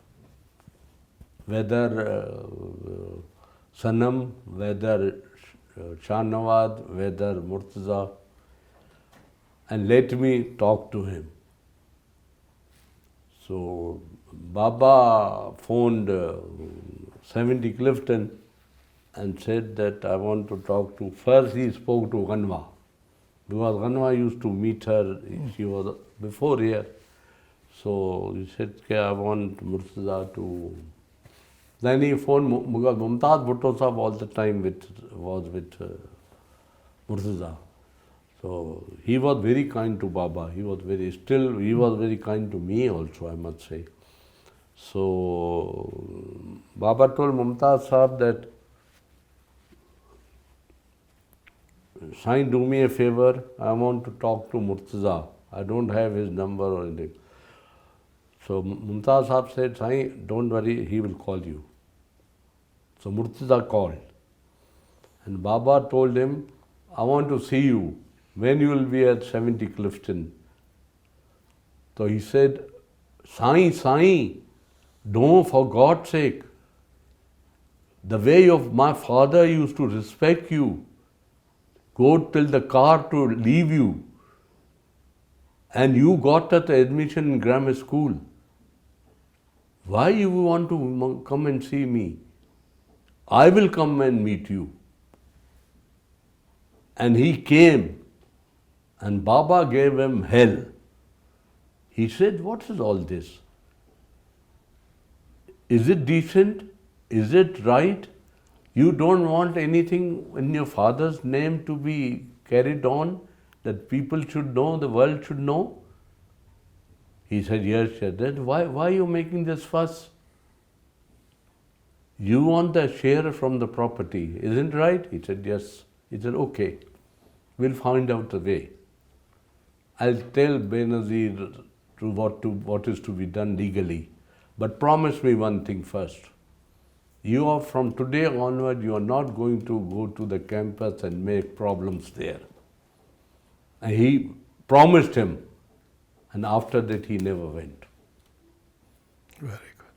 Whether Sanam, whether Shah Nawaz, whether Murtaza, and let me talk to him. So Baba phoned 70 Clifton and said that I want to talk to, first he spoke to Ghanwa, because Ghanwa used to meet her, she was before here. So he said, okay, I want Murtaza to, then he phoned, because Mumtaz Bhutto Sahab all the time was with Murtaza. So he was very kind to Baba, he was very kind to me also, I must say. So Baba told Mumtaz Sahab that, Sai, do me a favor, I want to talk to Murtaza. I don't have his number or anything. So Mumtaz Sahab said, Sai, don't worry, he will call you. So Murtaza called. And Baba told him, I want to see you. When you will be at 70 Clifton? So he said, Sai, don't, for God's sake. The way of my father used to respect you, go till the car to leave you, and you got at the admission in grammar school. Why you want to come and see me? I will come and meet you. And he came, and Baba gave him hell. He said, what is all this? Is it decent? Is it right? You don't want anything in your father's name to be carried on, that people should know, the world should know? He said, yes, sir. Then why are you making this fuss? You want the share from the property, isn't it right? He said, yes. He said, okay, we'll find out the way. I'll tell Benazir what is to be done legally. But promise me one thing first. You are, from today onward, you are not going to go to the campus and make problems there. And he promised him. And after that, he never went. Very good.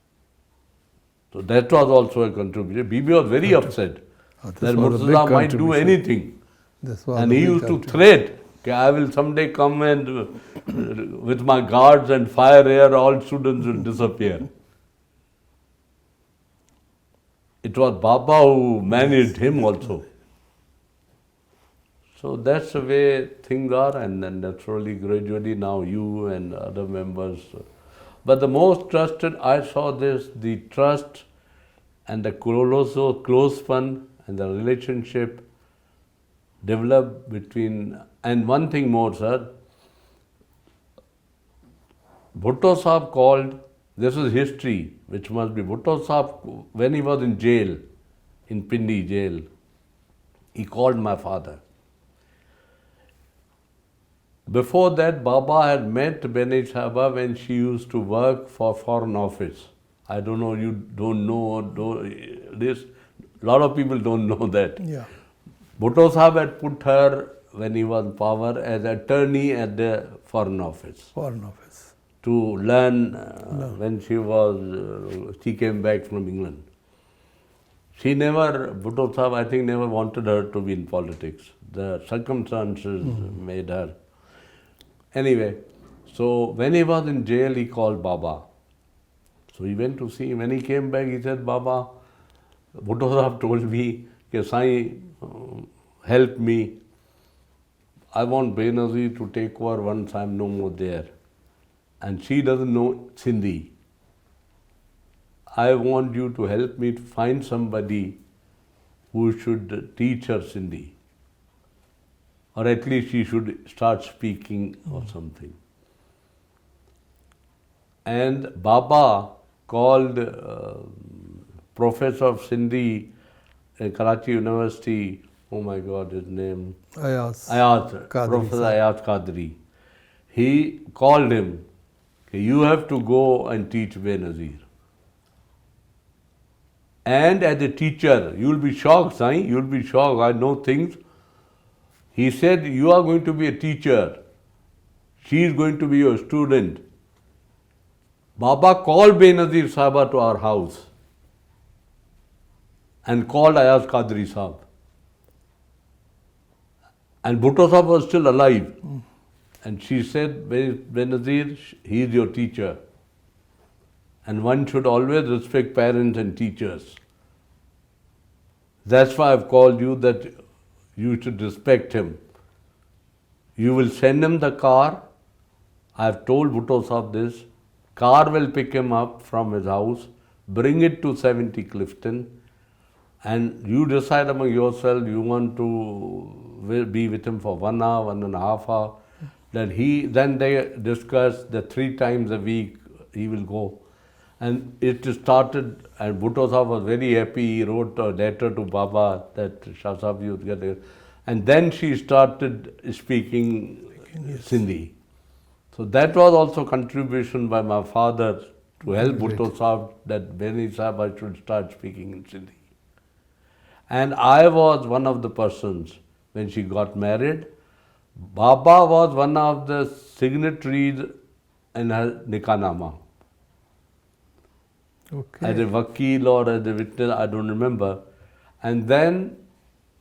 So that was also a contribution. Bibi was very upset that Murtaza might do anything. And he used to threat, I will someday come and with my guards and fire here, all students will disappear. it was Baba who managed him also. So that's the way things are, and then naturally, gradually now you and other members. But the most trusted, I saw this, the trust and the close fun and the relationship developed between, and one thing more, sir, Bhutto Sahib called, this is history, which must be Bhutto Sahib, when he was in jail, in Pindi jail, he called my father. Before that, Baba had met Bene Sahaba when she used to work for Foreign Office. I don't know, you don't know this. A lot of people don't know that. Yeah. Bhutto Sahib had put her, when he was in power, as attorney at the Foreign Office. Foreign Office. To learn when she came back from England. She never, Bhutto Sahib, I think, never wanted her to be in politics. The circumstances made her. Anyway, so when he was in jail, he called Baba. So he went to see him. When he came back, he said, Baba, Bhutto Sahib told me, Sai, help me. I want Benazir to take over once I'm no more there. And she doesn't know Sindhi. I want you to help me to find somebody who should teach her Sindhi. Or at least she should start speaking or something. And Baba called Professor of Sindhi in Karachi University, oh my God, his name? Ayaz. Professor Ayaz Qadri. He called him, you have to go and teach Benazir. And as a teacher, you will be shocked, Sai, you will be shocked, I know things. He said, you are going to be a teacher. She is going to be your student. Baba called Benazir Sahaba to our house and called Ayaz Qadri Sahab. And Bhutto Sahab was still alive. And she said, Benazir, he is your teacher. And one should always respect parents and teachers. That's why I've called you, that you should respect him. You will send him the car. I've told Bhutto Sahib this. Car will pick him up from his house, bring it to 70 Clifton, and you decide among yourself you want to be with him for 1 hour, 1.5 hours. Then they discuss that 3 times a week he will go. And it started, and Bhutto Sahib was very happy. He wrote a letter to Baba that Shah Sahib, you get it. And then she started speaking Sindhi. So that was also contribution by my father to help Bhutto Sahib that Bene Sahib should start speaking in Sindhi. And I was one of the persons when she got married. Baba was one of the signatories in her Nikah-nama. Okay. As a vakil or as a witness, I don't remember. And then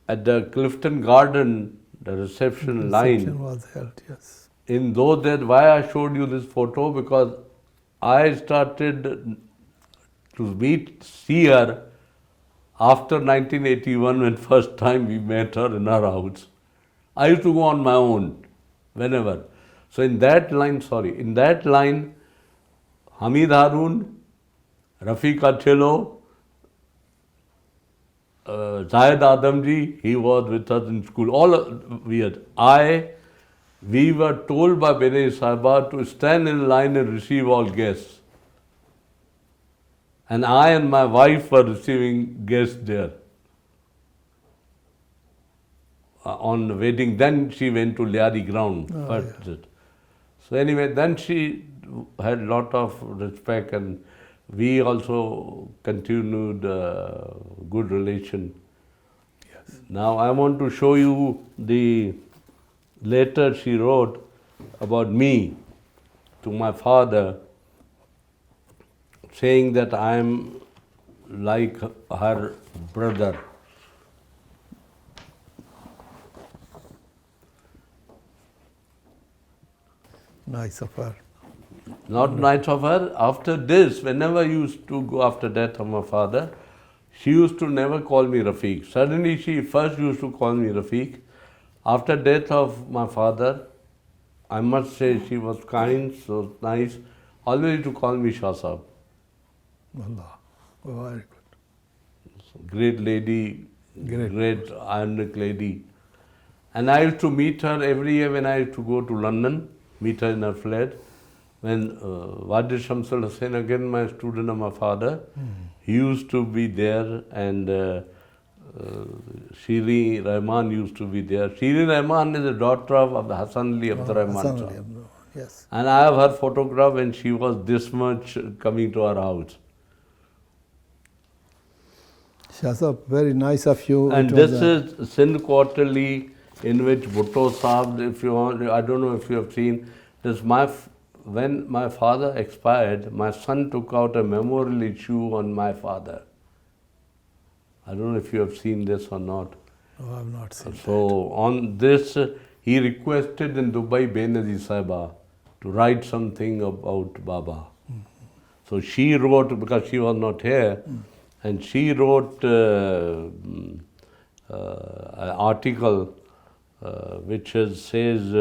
at the Clifton Garden, the reception line was held, yes. In those days, why I showed you this photo, because I started to see her after 1981 when first time we met her in her house. I used to go on my own whenever. So in that line, Hamid Haroon, Rafique Achelo, Syed Adamji, he was with us in school. We were told by Bene Sahaba to stand in line and receive all guests. And I and my wife were receiving guests there on the wedding. Then she went to Liari ground. So anyway, then she had a lot of respect, and we also continued good relation. Yes. Now I want to show you the letter she wrote about me to my father, saying that I am like her brother. Nice of her. Not nice of her. After this, whenever I used to go after death of my father, she used to never call me Rafique. Suddenly she first used to call me Rafique. After death of my father, I must say she was kind, so nice, always to call me Shah Sahab. Allah. Oh, very good. Great lady, Great. great ironic lady. And I used to meet her every year when I used to go to London, meet her in her flat. When Wadi Shamsul Hussain, again my student of my father, he used to be there, and Shiri Rahman used to be there. Shiri Rahman is the daughter of Hassan Ali Abdur Rahman. Hassan Shah. Ali Abdul, yes. And I have her photograph when she was this much coming to our house. Shah Sahab, very nice of you. And It was this is Sindh Quarterly, in which Bhutto Sahab, if you want, I don't know if you have seen, this when my father expired, my son took out a memorial issue on my father. I don't know if you have seen this or not. Oh, I have not seen So on this, he requested in Dubai Benazir Sahiba to write something about Baba. So she wrote, because she was not here, and she wrote an article which says,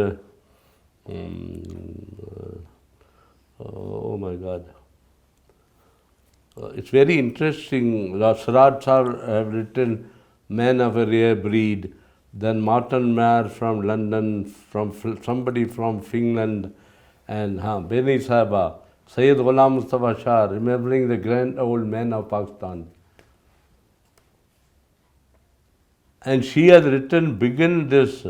oh my God. It's very interesting. Siraj Sahab have written Men of a Rare Breed, then Martin Mayer from London, from somebody from Finland, and Beni Sahiba, Syed Ghulam Mustafa Shah, remembering the grand old men of Pakistan. And she has written, begin this,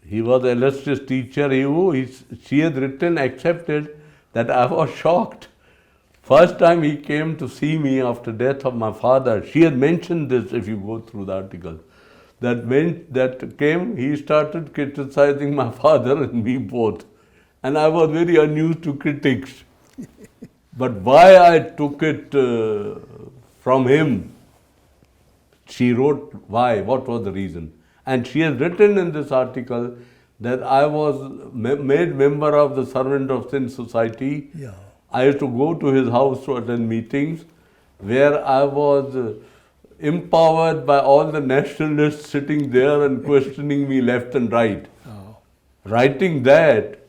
he was an illustrious teacher, she has written, accepted, that I was shocked. First time he came to see me after death of my father, she had mentioned this, if you go through the article, that came, he started criticizing my father and me both. And I was very unused to critics. But why I took it from him, she wrote why, what was the reason. And she has written in this article that I was made member of the Servant of Sin Society. Yeah. I used to go to his house to attend meetings where I was empowered by all the nationalists sitting there and questioning me left and right. Oh. Writing that,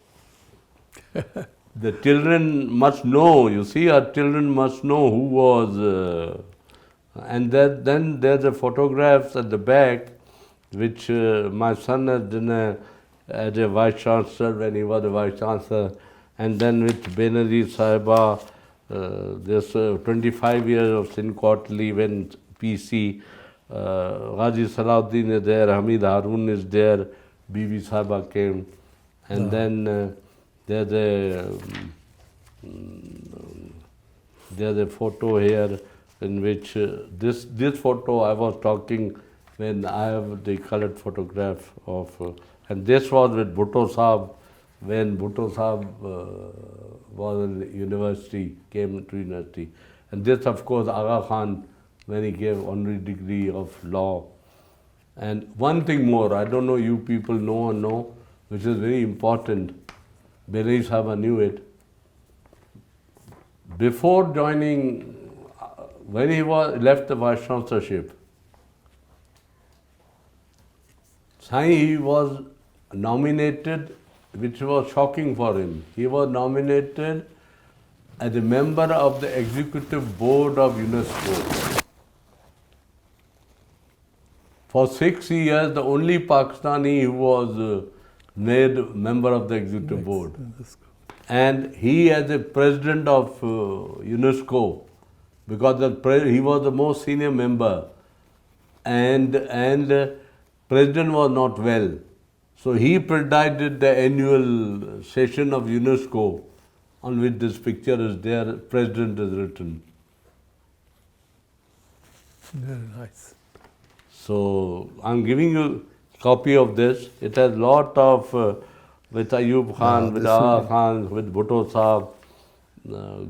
the children must know, you see, our children must know who was. And then there's a photographs at the back which my son has done as a Vice Chancellor when he was a Vice Chancellor, and then with Benazir Sahiba, there's 25 years of Sindh Quarterly when PC, Ghazi Salahuddin is there, Hamid Harun is there, Bibi Sahiba came, and then there's a photo here in which this photo I was talking when I have the colored photograph of, and this was with Bhutto Sahab when Bhutto Sahab was in university, came to university. And this of course Aga Khan when he gave honorary degree of law. And one thing more, I don't know you people know or know, which is very important, Benazir Sahaba knew it. Before joining, when he left the Vice Chancellorship, he was nominated, which was shocking for him. He was nominated as a member of the Executive Board of UNESCO. For 6 years, the only Pakistani who was made member of the Executive Board. And he as a president of UNESCO, because he was the most senior member, and president was not well. So he presided the annual session of UNESCO, on which this picture is there, president is written. Very nice. So I'm giving you a copy of this. It has lot of, with Ayub Khan, with Aga Khan, with Bhutto Sahab,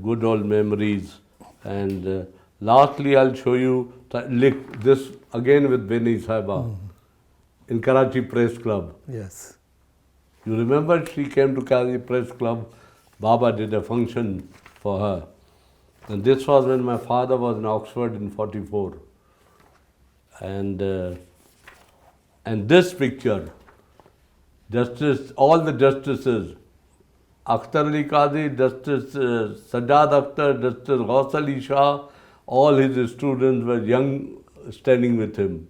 good old memories. And lastly, I'll show you this again with Beni Sahiba in Karachi Press Club. Yes. You remember she came to Karachi Press Club, Baba did a function for her. And this was when my father was in Oxford in 44. And this picture, Justice, all the justices, Akhtar Ali Qadhi, Justice Sajjad Akhtar, Justice Ghaus Ali Shah, all his students were young, standing with him.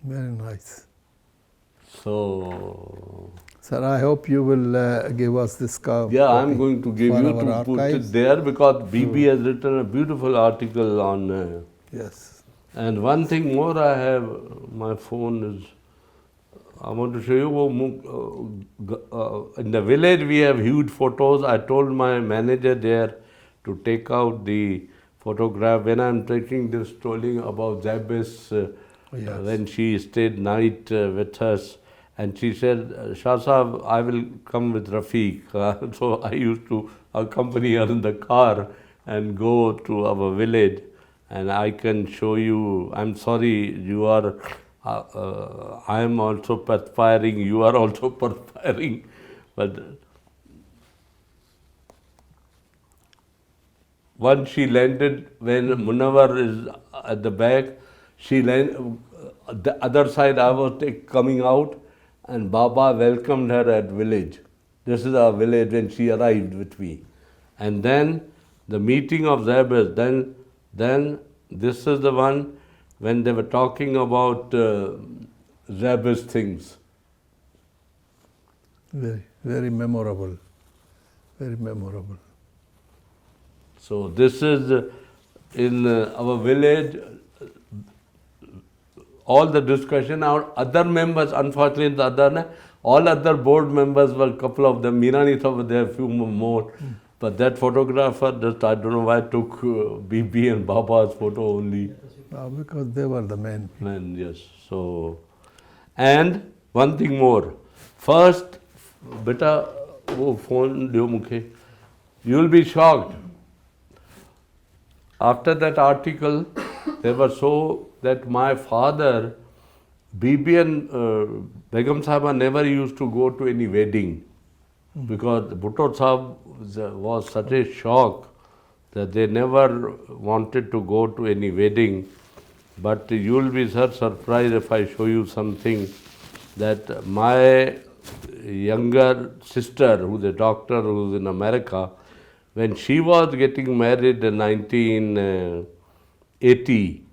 Very nice. So, Sir, I hope you will give us this copy. yeah, I'm going to give for you our to put it archives. there because BB has written a beautiful article on. Yes. And one thing more I have, my phone is, I want to show you, in the village we have huge photos. I told my manager there to take out the photograph. When I'm taking this story about ZABIST, Yes. when she stayed night with us, and she said, Shah Sahab, I will come with Rafique. So I used to accompany her in the car and go to our village. And I can show you, I'm sorry, you are, I am also perspiring, you are also perspiring. But once she landed, when Munawar is at the back, she landed, the other side I was coming out, and Baba welcomed her at village. This is our village when she arrived with me. And then the meeting of ZABIST, then this is the one when they were talking about ZABIST things. Very, very memorable. Very memorable. So this is in our village, all the discussion, our other members, unfortunately, all other board members were a couple of them, Mirani were there, a few more. But that photographer, just I don't know why, took BB and Baba's photo only. Because they were the men. Men, yes. So, and one thing more. First, beta, wo phone deo mukhe. You will be shocked. After that article, they were so that my father, BB and Begum Sahaba never used to go to any wedding. Because Bhutto Sahab was such a shock that they never wanted to go to any wedding. But you will be surprised if I show you something that my younger sister, who's a doctor who's in America, when she was getting married in 1980,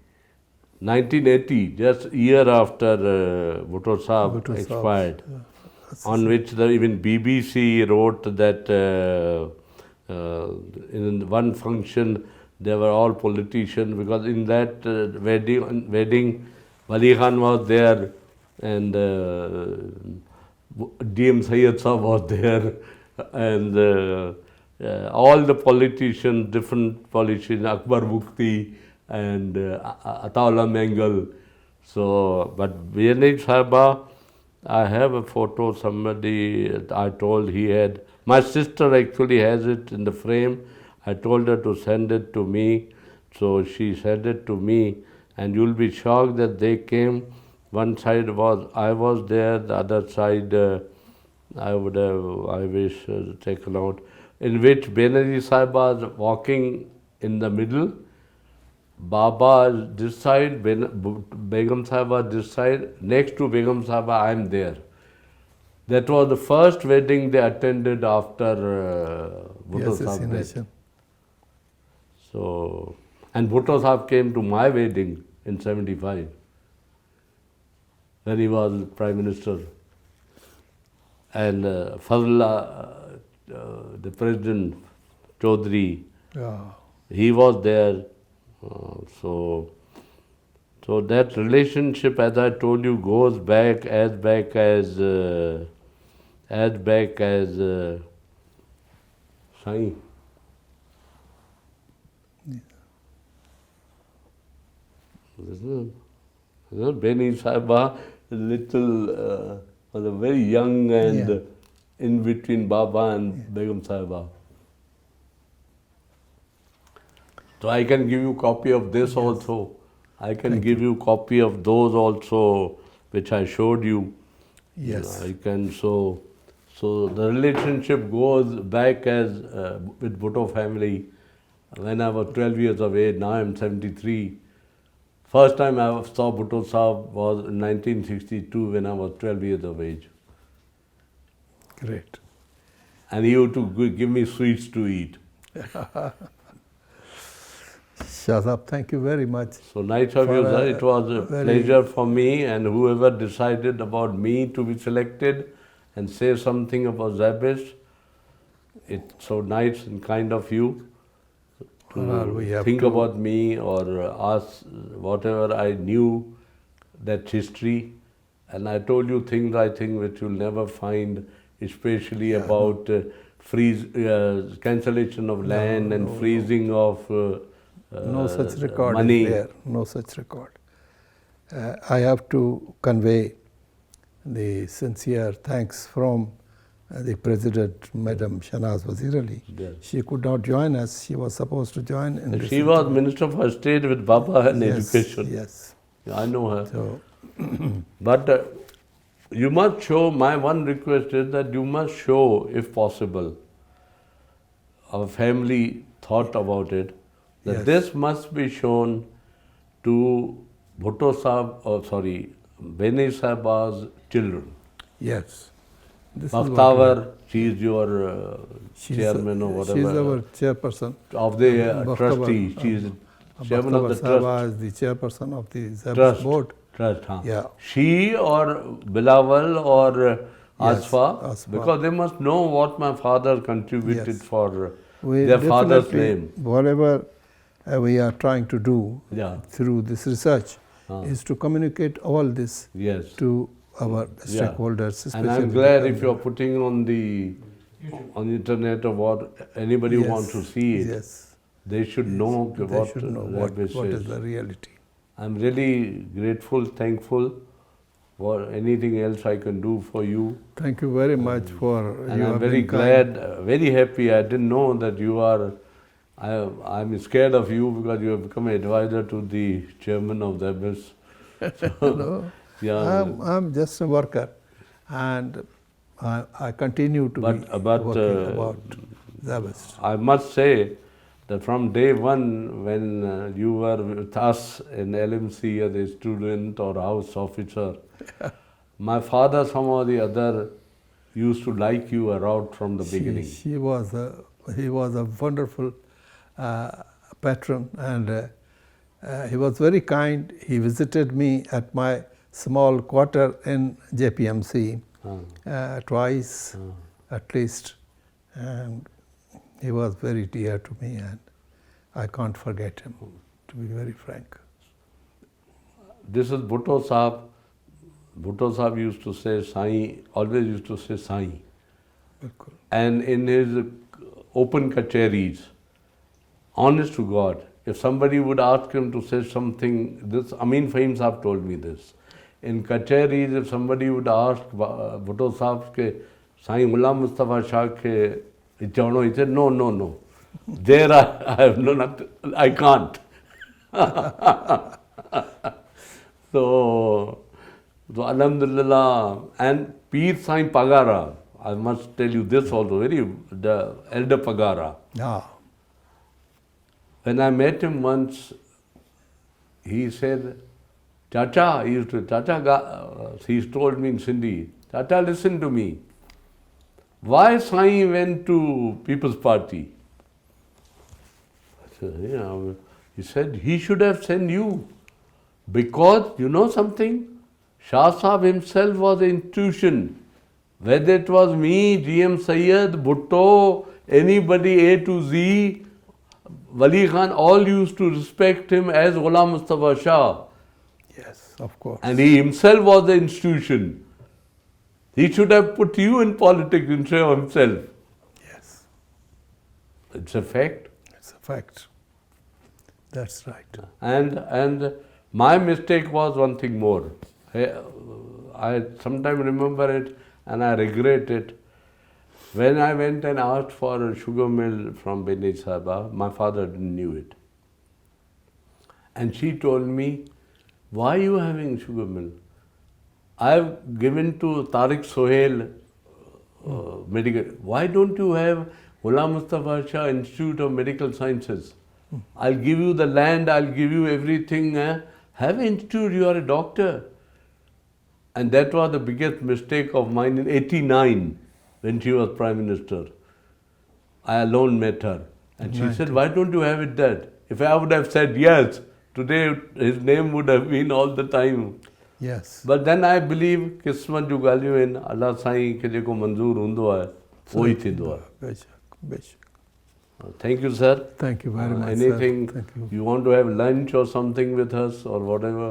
just a year after Bhutto Sahab expired, on which even BBC wrote that in one function they were all politicians, because in that wedding Wali Khan was there and DM Syed Sahab was there and all the politicians, different politicians, Akbar Mukti and Ataullah Mengal. So, but Biyanaj Sahaba, I have a photo, somebody I told he had, my sister actually has it in the frame. I told her to send it to me, so she sent it to me, and you'll be shocked that they came. One side was, I was there, the other side I would have, I wish, taken out, in which Benaji Sahiba was walking in the middle, Baba this side, Begum Sahiba this side, next to Begum Sahiba I am there. That was the first wedding they attended after Bhutto Sahab died. So, and Bhutto Sahab came to my wedding in 75 when he was Prime Minister. And Fazlullah, the President, Chaudhry, he was there. So that relationship, as I told you, goes back as Sai. Beni Sahiba, little, was a very young and in between Baba and Begum Sahiba. So I can give you copy of this also. I can give you copy of those also, which I showed you. Yes. I can, so So the relationship goes back as with Bhutto family. When I was 12 years of age, now I'm 73. First time I saw Bhutto Sahab was in 1962 when I was 12 years of age. Great. And he used to give me sweets to eat. Shah Sahab, thank you very much. So nice of you, sir. It was a pleasure for me and whoever decided about me to be selected and say something about ZABIST. It's so nice and kind of you to think about me or ask whatever I knew, that history. And I told you things I think which you'll never find, especially about cancellation of land and freezing of no such record money. is there. No such record. I have to convey the sincere thanks from the President, Madam Shahnaz Wazir Ali. Yes. She could not join us. She was supposed to join. In She was Minister for State with Baba and Education. Yes. I know her. So, but you must show, my one request is that you must show, if possible, our family thought about it, that this must be shown to Bhutto Sahab, Bene Sahiba's children. yes. Bakhtavar, she is your chairman or whatever. She is our chairperson. Of the trustee. She is chairman of the trust. Is the chairperson of the ZABIST board. Trust, huh? Yeah. She or Bilawal or Asfa, because they must know what my father contributed for their father's name. Whatever we are trying to do through this research is to communicate all this to our stakeholders. And I'm glad if you're putting on the internet or what anybody wants to see it, they should know what is the reality. I'm really grateful, thankful for anything else I can do for you. Thank you very much for. And I'm very glad, very happy. I didn't know that you are. I'm scared of you because you have become an advisor to the chairman of ZABIST. No, I'm just a worker, and I continue to be working about ZABIST. I must say that from day one, when you were with us in LMC as a student or house officer, my father somehow or the other used to like you around from the beginning. He was a wonderful patron, and he was very kind. He visited me at my small quarter in JPMC twice at least, and he was very dear to me, and I can't forget him, to be very frank. This is Bhutto Sahab. Bhutto Sahab used to say Sai, always used to say Sai. And in his open kacheris, honest to God, if somebody would ask him to say something, this Amin Fahim Sahab told me this. In kacheris, if somebody would ask Bhutto Sahab ke Sai Ghulam Mustafa Shah ke he said, no. There I have I can't. So Alhamdulillah, and Peer Sai Pagara, I must tell you this also, the elder Pagara. When I met him once, he said, Chacha, he told me in Sindhi, Chacha, listen to me. Why Sai went to People's Party? I said, he said, he should have sent you. Because, you know something? Shah Sahab himself was an institution. Whether it was me, GM Syed, Bhutto, anybody A to Z, Wali Khan, all used to respect him as Ghulam Mustafa Shah. Yes, of course. And he himself was the institution. He should have put you in politics instead of himself. Yes. It's a fact. It's a fact. That's right. And my mistake was one thing more. I sometimes remember it and I regret it. When I went and asked for a sugar mill from Bene Sahiba, my father didn't knew it. And she told me, why are you having sugar mill? I have given to Tariq Sohail medical. Why don't you have Ghulam Mustafa Shah Institute of Medical Sciences? I'll give you the land, I'll give you everything. Have an institute, you are a doctor. And that was the biggest mistake of mine in '89 when she was Prime Minister. I alone met her. And she said, why don't you have it that? If I would have said yes, today his name would have been all the time. Yes. But then I believe Kismat ju ॻाल्हियूं आहिनि अल्लाह साईं खे जेको मंज़ूर हूंदो आहे उहो ई थींदो आहे. बेशक बेशक. Thank you, sir. Thank you very much. Anything Sir. Thank you. you want to have lunch or something with us or whatever?